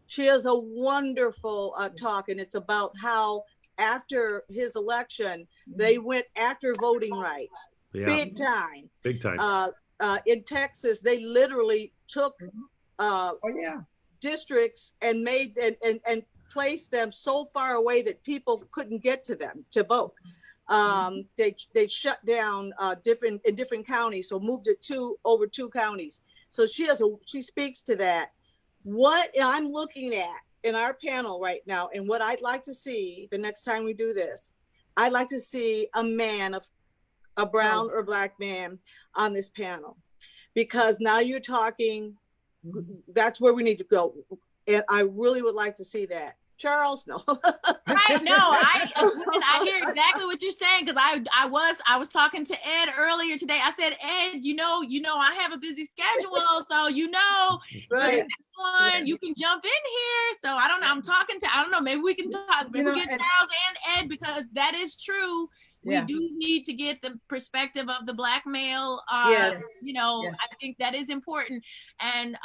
She has a wonderful talk, and it's about how after his election, they went after voting rights, big time. In Texas, they literally took districts and made and placed them so far away that people couldn't get to them to vote. They shut down in different counties, so moved it over two counties. So she speaks to that. What I'm looking at in our panel right now, and what I'd like to see the next time we do this, I'd like to see a brown or black man on this panel, because now you're talking. That's where we need to go, and I really would like to see that. Charles, no. Right, no, I hear exactly what you're saying, because I was talking to Ed earlier today. I said, Ed, I have a busy schedule, so right. One, you can jump in here. So I don't know. I don't know. Maybe we can talk. Maybe we get Charles and Ed, because that is true. We do need to get the perspective of the black male. Yes. I think that is important. And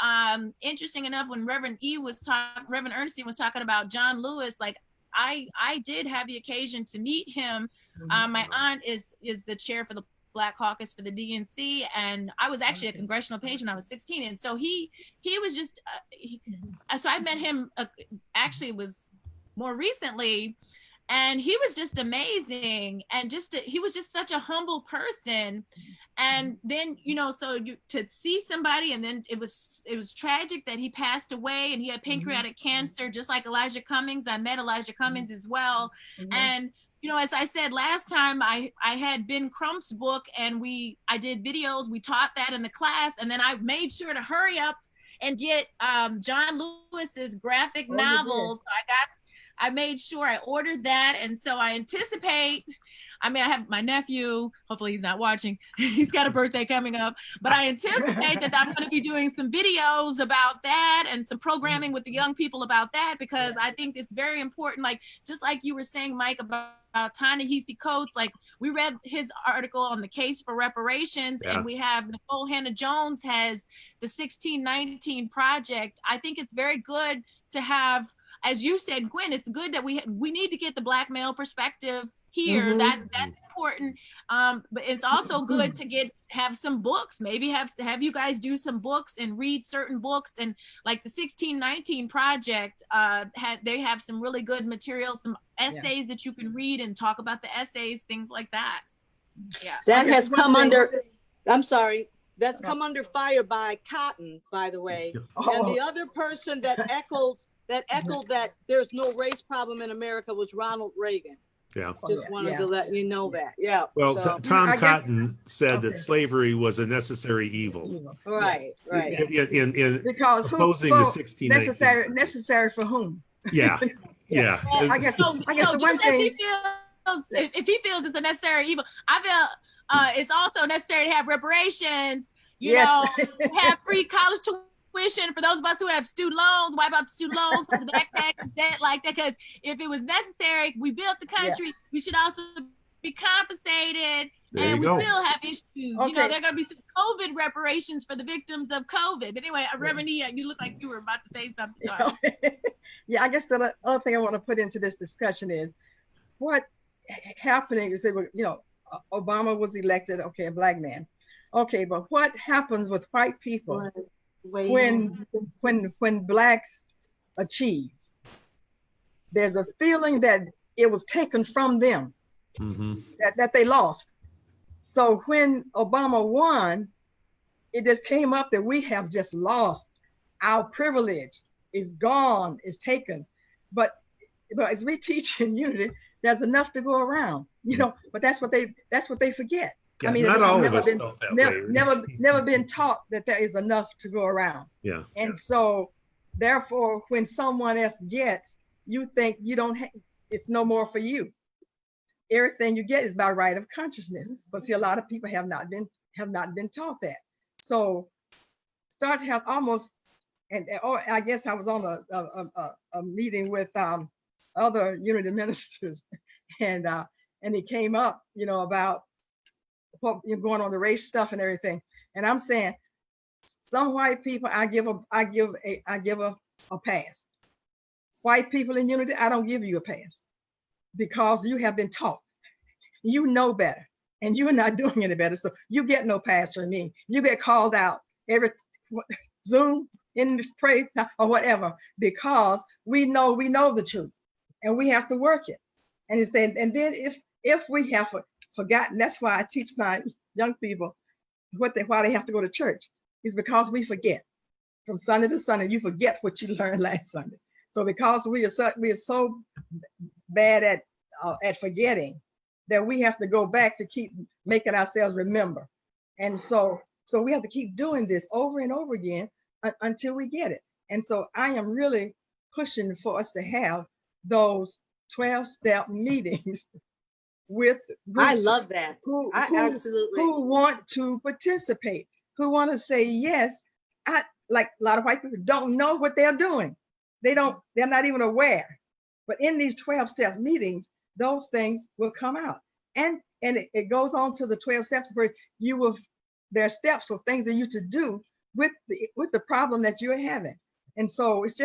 interesting enough, when Reverend Ernestine was talking about John Lewis, like I did have the occasion to meet him. My aunt is the chair for the Black Caucus for the DNC, and I was actually a congressional page when I was 16. And so he was just so I met him actually was more recently. And he was just amazing, and he was just such a humble person. And then, to see somebody, and then it was tragic that he passed away, and he had pancreatic cancer, just like Elijah Cummings. I met Elijah Cummings as well. And, as I said last time, I had Ben Crump's book, and I did videos. We taught that in the class, and then I made sure to hurry up and get John Lewis's graphic novels. I made sure I ordered that. And so I anticipate, I have my nephew, hopefully he's not watching, he's got a birthday coming up, but I anticipate that I'm going to be doing some videos about that and some programming with the young people about that, because I think it's very important. Like, just like you were saying, Mike, about Ta-Nehisi Coates, like we read his article on the case for reparations, and we have Nicole Hannah-Jones has the 1619 Project. I think it's very good to have, as you said, Gwen, it's good that we need to get the black male perspective here. That's important. But it's also good to have some books. Maybe have you guys do some books and read certain books. And like the 1619 Project, they have some really good material, some essays that you can read and talk about the essays, things like that. Yeah. That has come under, I'm sorry, that's come under fire by Cotton, by the way. And the other person that echoed that there's no race problem in America was Ronald Reagan. Yeah. Just wanted to let you know that. Yeah. Well, Tom Cotton said that slavery was a necessary evil. Right. Because opposing the 1619. necessary for whom? Yeah. Yeah. I guess the one thing. If he feels it's a necessary evil, I feel it's also necessary to have reparations. Have free college tuition for those of us who have student loans. Wipe out the student loans, backpacks, debt like that. Because if it was necessary, we built the country. We should also be compensated, There and you we go. still have issues. You know, Okay. there are going to be some COVID reparations for the victims of COVID. But anyway, Reverend Nia, you look like you were about to say something. Sorry. Yeah, I guess the other thing I want to put into this discussion is what happening. You say, well, you know, Obama was elected, okay, a black man. Okay, but what happens with white people when blacks achieve? There's a feeling that it was taken from them, that they lost. So when Obama won, it just came up that we have just lost. Our privilege is gone, is taken. But as we teach in Unity, there's enough to go around, you know. But that's what they forget. Yeah, I mean, not all of us been, felt that way. never been taught that there is enough to go around. Yeah. And so, therefore, when someone else gets, you think you don't. It's no more for you. Everything you get is by right of consciousness. But see, a lot of people have not been taught that. So, start to have almost, I guess I was on a meeting with other Unity ministers, and he came up, you know, about what you're going on the race stuff and everything. And I'm saying, some white people, I give a pass. White people in Unity, I don't give you a pass, because you have been taught. You know better, and you are not doing any better. So you get no pass from me. You get called out every Zoom, in the praise or whatever, because we know the truth, and we have to work it. And he said, and then if we have forgotten, that's why I teach my young people why they have to go to church, is because we forget. From Sunday to Sunday, you forget what you learned last Sunday. So because we are so bad at forgetting, that we have to go back to keep making ourselves remember. And so we have to keep doing this over and over again until we get it. And so I am really pushing for us to have those 12-step meetings with groups. I love that. Absolutely. Who want to participate, who want to say yes. Like a lot of white people don't know what they're doing. They're not even aware. But in these 12 steps meetings, those things will come out. And it goes on to the 12 steps where there are steps for things that you to do with the problem that you're having. And so it's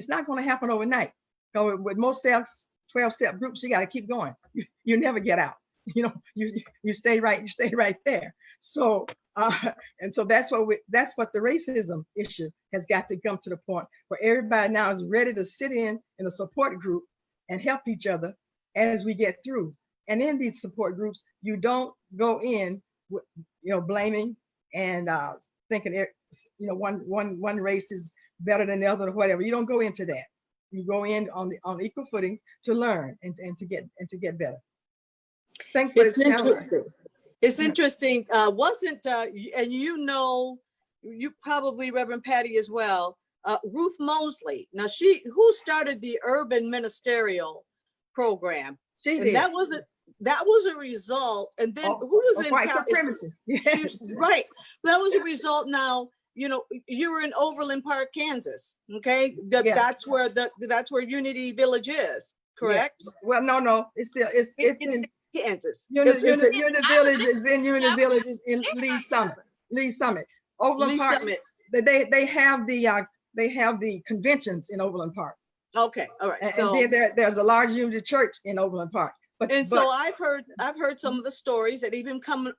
not going to happen overnight. So with most 12-step groups, you got to keep going. You never get out. You know, you stay right there. So and so that's what the racism issue has got to come to the point where everybody now is ready to sit in a support group and help each other as we get through. And in these support groups, you don't go in with, you know, blaming and thinking, you know, one race is better than the other or whatever. You don't go into that. You go in on equal footing to learn and to get better. Thanks for this. It's interesting. And you probably, Reverend Patty as well, Ruth Mosley. Now who started the urban ministerial program? She did. That was a result. And then who was in white supremacy? Yes. Right. That was a result. Now, you know, you were in Overland Park, Kansas. Okay. That's where Unity Village is, correct? Yeah. Well, no, it's in Kansas. Unity Village is in Unity Village in Lee Summit. Overland Park. Summit. They have the conventions in Overland Park. Okay, all right. And then there's a large Unity church in Overland Park. So I've heard some of the stories that even come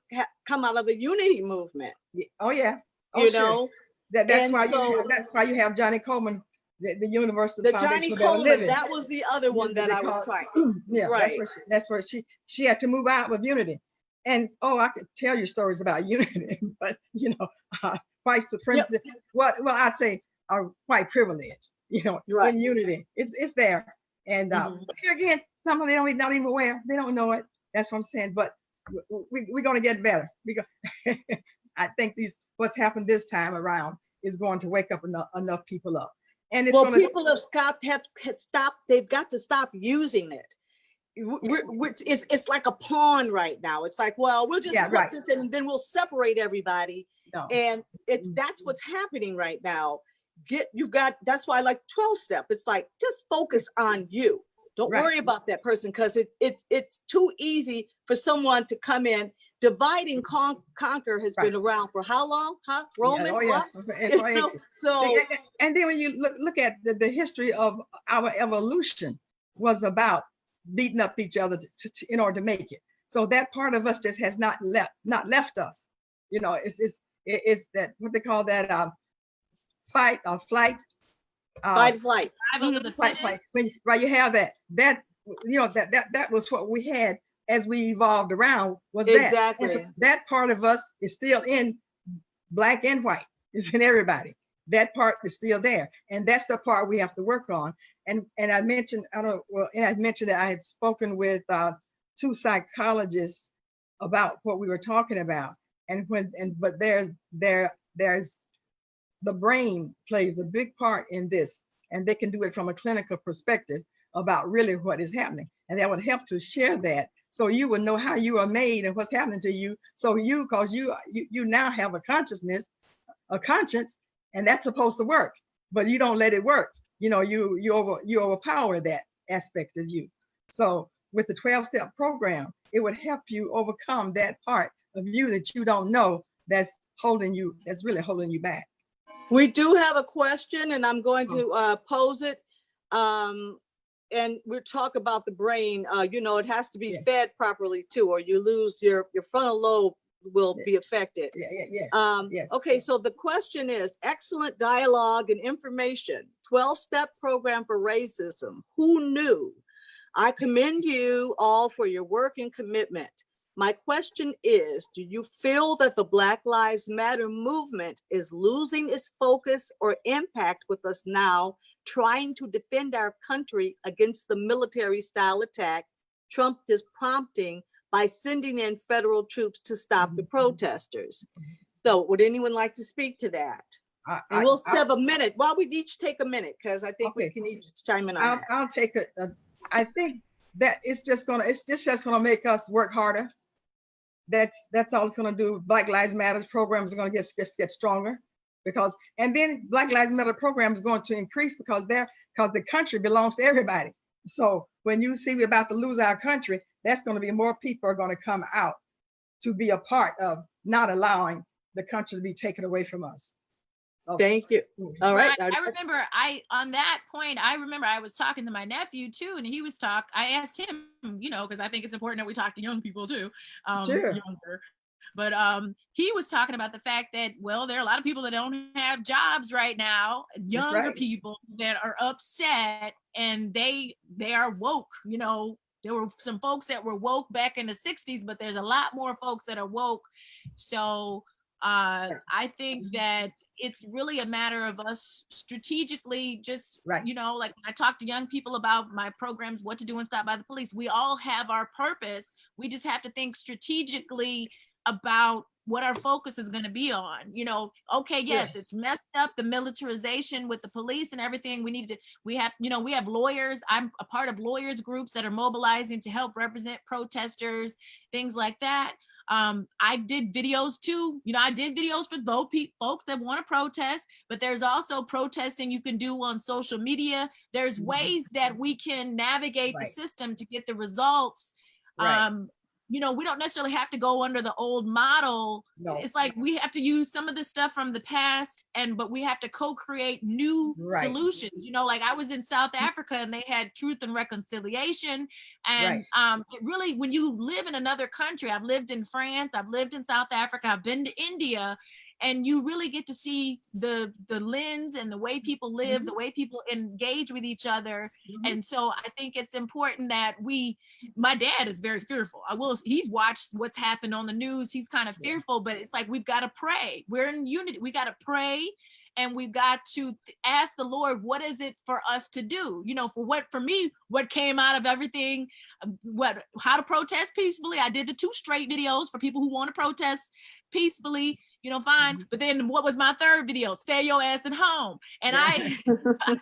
out of the Unity movement. Oh yeah. Oh, you know. That's why you have Johnny Coleman, the University Foundation Johnny for Better Coleman, Living. that was the other one that I was trying. Yeah, right. That's where she had to move out of Unity. And I could tell you stories about Unity, but you know, white supremacy. Yep. Well, I'd say white privilege. You know, right. In Unity, it's there. And here again, some of them not even aware. They don't know it. That's what I'm saying. But we're going to get better. Because I think what's happened this time around is going to wake up enough people up. And people have stopped. They've got to stop using it. It's like a pawn right now. It's like, well, we'll just put this in, and then we'll separate everybody. No. And that's what's happening right now. That's why I like 12-step. It's like, just focus on you. Don't worry about that person, because it's too easy for someone to come in. Divide and conquer has been around for how long? Huh? Roman? Yeah, oh yes, for ages. So And then when you look at the history of our evolution was about beating up each other in order to make it. So that part of us just has not left us. You know, it's that what they call that fight or flight. fight or flight. Survival of the fittest. Right, you have that. You know, that was what we had as we evolved around, was that. Exactly. And so that part of us is still in black and white. It's in everybody. That part is still there, and that's the part we have to work on. And I mentioned, I had mentioned that I had spoken with 2 psychologists about what we were talking about, but there's the brain plays a big part in this, and they can do it from a clinical perspective about really what is happening, and that would help to share that, so you would know how you are made and what's happening to you. So because you now have a consciousness, a conscience, and that's supposed to work, but you don't let it work. You know, you overpower that aspect of you. So with the 12-step program, it would help you overcome that part of you that you don't know that's really holding you back. We do have a question, and I'm going to pose it. And we'll talk about the brain. You know, it has to be fed properly too, or you lose your frontal lobe will be affected. Yes. Okay, so the question is, excellent dialogue and information, 12-step program for racism. Who knew? I commend you all for your work and commitment. My question is, do you feel that the Black Lives Matter movement is losing its focus or impact with us now, trying to defend our country against the military-style attack Trump is prompting by sending in federal troops to stop the protesters? So would anyone like to speak to that? And we'll have a minute. Well, we each take a minute, because I think we can each chime in on that. I'll take it. I think that it's just gonna make us work harder. That's all it's gonna do. Black Lives Matter program is gonna get stronger, and then Black Lives Matter program is going to increase because the country belongs to everybody. So when you see we're about to lose our country, that's going to be more people are going to come out to be a part of not allowing the country to be taken away from us. Thank you. All right. I remember on that point, I remember I was talking to my nephew too, and I asked him, you know, because I think it's important that we talk to young people too, Sure. younger. But he was talking about the fact that, well, there are a lot of people that don't have jobs right now, younger people that are upset, and they are woke. You know, there were some folks that were woke back in the 60s, but there's a lot more folks that are woke. So I think that it's really a matter of us strategically just, you know, like when I talk to young people about my programs, what to do and stop by the police, we all have our purpose. We just have to think strategically about what our focus is going to be on. You know, okay, yes, it's messed up, the militarization with the police and everything. We have lawyers. I'm a part of lawyers groups that are mobilizing to help represent protesters, things like that. I did videos too. You know, I did videos for those folks that want to protest, but there's also protesting you can do on social media. There's ways that we can navigate the system to get the results. You know, we don't necessarily have to go under the old model. No. It's like we have to use some of the stuff from the past, but we have to co-create new solutions. You know, like I was in South Africa and they had truth and reconciliation. And it really, when you live in another country, I've lived in France, I've lived in South Africa, I've been to India, and you really get to see the lens and the way people live, the way people engage with each other. And so I think it's important that my dad is very fearful. He's watched what's happened on the news. He's kind of fearful, but it's like, we've got to pray. We're in unity. We got to pray, and we've got to ask the Lord, what is it for us to do? You know, for me, what came out of everything, how to protest peacefully. I did the 2 straight videos for people who want to protest peacefully, you know, fine. But then what was my 3rd video? Stay your ass at home. And I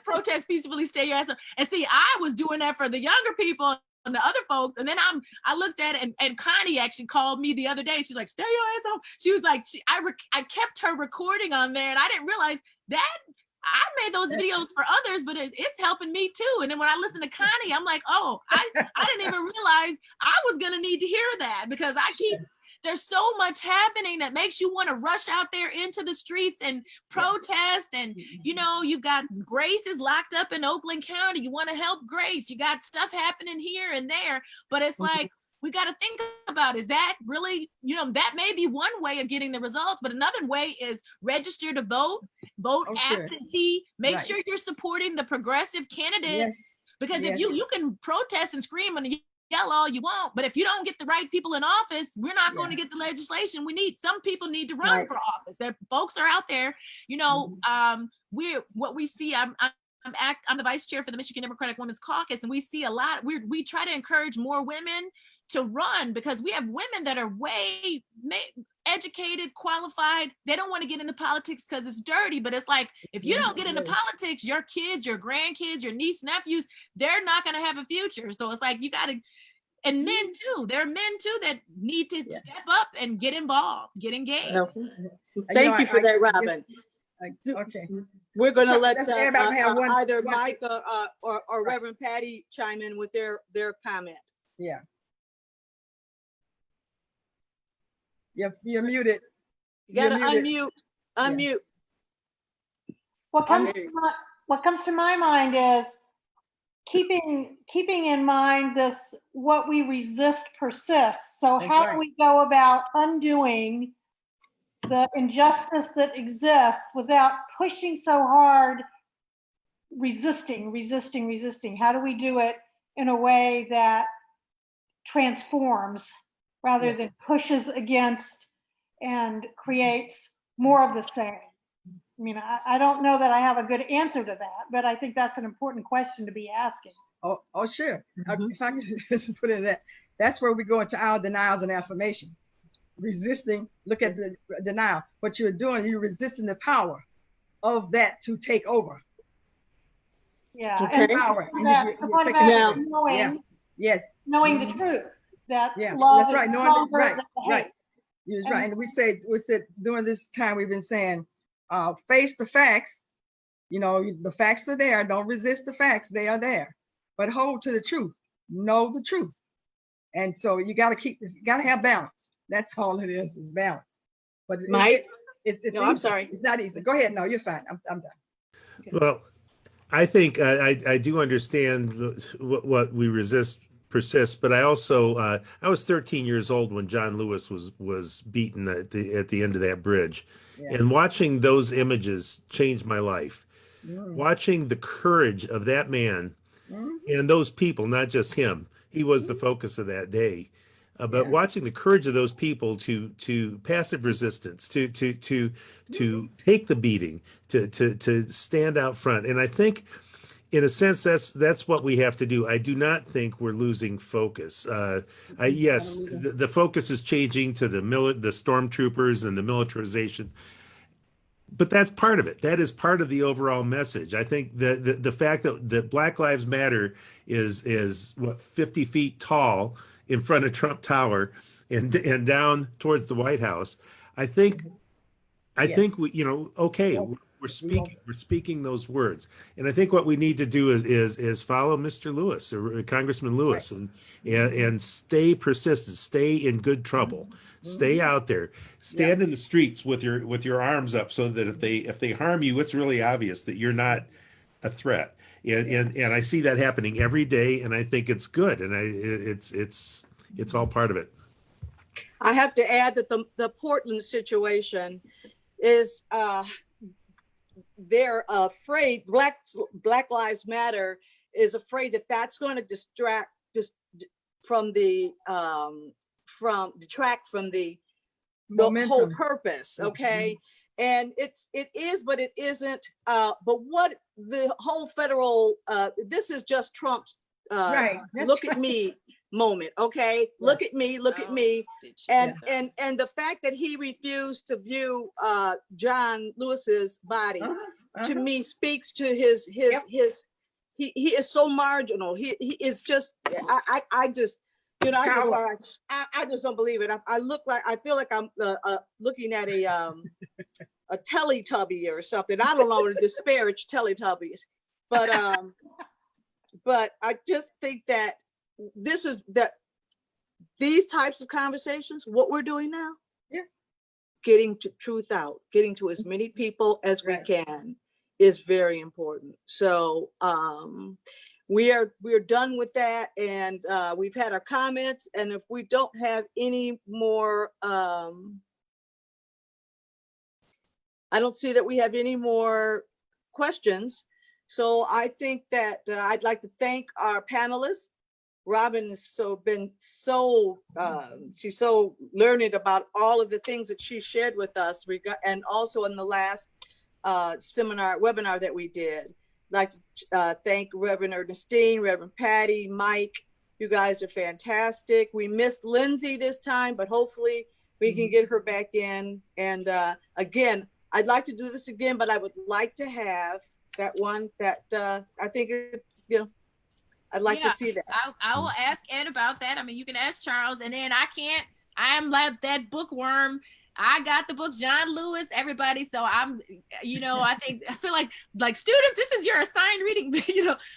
protest peacefully, stay your ass at home. And see, I was doing that for the younger people and the other folks. And then I looked at it, and Connie actually called me the other day. She's like, stay your ass home. She was like, I kept her recording on there, and I didn't realize that I made those videos for others, but it's helping me too. And then when I listen to Connie, I'm like, oh, I didn't even realize I was going to need to hear that, because there's so much happening that makes you want to rush out there into the streets and protest. And, you know, you've got Grace is locked up in Oakland County. You want to help Grace. You got stuff happening here and there, but it's like, we got to think about, is that really, you know, that may be one way of getting the results, but another way is register to vote absentee, make sure you're supporting the progressive candidates, because if you can protest and scream and yell all you want, but if you don't get the right people in office, we're not going to get the legislation we need. Some people need to run for office. There, folks are out there, you know, what we see, I'm the vice chair for the Michigan Democratic Women's Caucus, and we see a lot, we try to encourage more women to run, because we have women that are way educated, qualified. They don't want to get into politics because it's dirty, but it's like, if you don't get into politics, your kids, your grandkids, your niece, nephews, they're not going to have a future. So it's like, you got to, and men too, there are men too that need to step up and get involved, get engaged. Thank you for that, Robyn. Okay. We're going to let have either Mike or Reverend Patty chime in with their comment. Yeah. You're muted. You got to unmute. What comes to my mind is keeping in mind this, what we resist persists. So how do we go about undoing the injustice that exists without pushing so hard, resisting? How do we do it in a way that transforms rather than pushes against and creates more of the same? I mean, I don't know that I have a good answer to that, but I think that's an important question to be asking. Oh, sure. If I could just put in that, that's where we go into our denials and affirmation. Resisting, look at the denial. What you're doing, you're resisting the power of that to take over. Yeah. Okay. And power. Knowing the truth. That love that's right. Knowing right. You're right. And we said during this time we've been saying, face the facts. You know, the facts are there. Don't resist the facts. They are there. But hold to the truth. Know the truth. And so you got to keep this. You got to have balance. That's all it is balance. But Mike, it's no, I'm sorry. It's not easy. Go ahead. No, you're fine. I'm done. Okay. Well, I think I do understand what we resist persists, but I also I was 13 years old when John Lewis was beaten at the end of that bridge, and watching those images changed my life. Watching the courage of that man and those people, not just him, he was the focus of that day. But watching the courage of those people to passive resistance, to take the beating, to stand out front, and I think, in a sense, that's what we have to do. I do not think we're losing focus. Yes, the focus is changing to the stormtroopers and the militarization, but that's part of it. That is part of the overall message. I think the fact that Black Lives Matter is what 50 feet tall in front of Trump Tower and down towards the White House. I think we, we're speaking those words, and I think what we need to do is follow Mr. Lewis or Congressman Lewis and stay persistent, stay in good trouble, stay out there, stand in the streets with your arms up, so that if they harm you, it's really obvious that you're not a threat. And I see that happening every day, and I think it's good, and it's all part of it. I have to add that the Portland situation is they're afraid. Black Lives Matter is afraid that that's going to detract from the whole purpose. Okay. And it is, but it isn't. But what the whole federal, this is just Trump's look at me moment. Okay. Look at me. And the fact that he refused to view John Lewis's body to me speaks to his he is so marginal. He is just, I just don't believe it. I feel like I'm looking at a Teletubby or something. I don't know to disparage Teletubbies, but I just think that these types of conversations, what we're doing now, getting to truth out, getting to as many people as we can is very important. So we're done with that, and we've had our comments, and if we don't have any more, I don't see that we have any more questions. So I think that I'd like to thank our panelists. Robyn has she's so learned about all of the things that she shared with us, and also in the last webinar that we did. I'd like to thank Reverend Ernestine, Reverend Patty, Mike. You guys are fantastic. We missed Lindsay this time, but hopefully we can get her back in. And again, I'd like to do this again, but I would like to have that one that I think it's, I'd like to see that. I will ask Ed about that. I mean, you can ask Charles, and then I am like that bookworm. I got the book, John Lewis, everybody. So I feel like students, this is your assigned reading,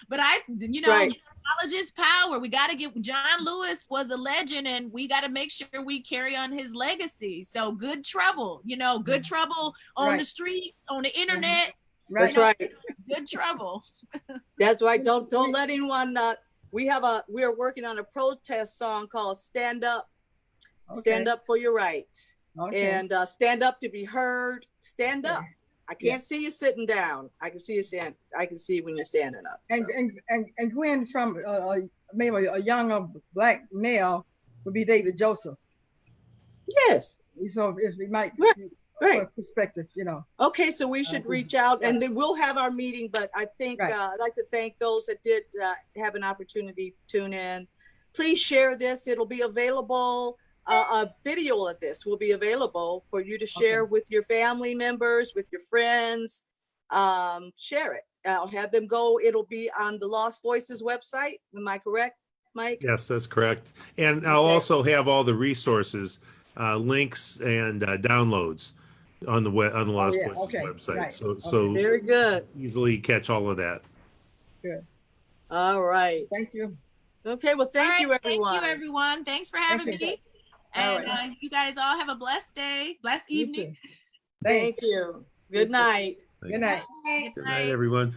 but knowledge is power. We got to get, John Lewis was a legend, and we got to make sure we carry on his legacy. So good trouble, good trouble on the streets, on the internet. That's right. Good trouble. That's right. Don't let anyone. We are working on a protest song called "Stand Up." Okay. Stand up for your rights, and stand up to be heard. Stand up. I can't see you sitting down. I can see you stand. I can see when you're standing up. And Gwen, from maybe a younger black male would be David Joseph. Yes. So if we might. Right. Perspective, Okay, so we should reach out, and then we'll have our meeting. But I think I'd like to thank those that did have an opportunity to tune in. Please share this. It'll be available. A video of this will be available for you to share with your family members, with your friends. Share it. I'll have them go. It'll be on the Lost Voices website. Am I correct, Mike? Yes, that's correct. And I'll also have all the resources, links, and downloads on the Lost Voices website. Right. So very good. Easily catch all of that. Good. All right. Thank you. Okay. Well, thank you, everyone. Thank you, everyone. Thanks for having me. And you guys all have a blessed day, blessed evening. Thank you. Good night. Good night. Good night, everyone.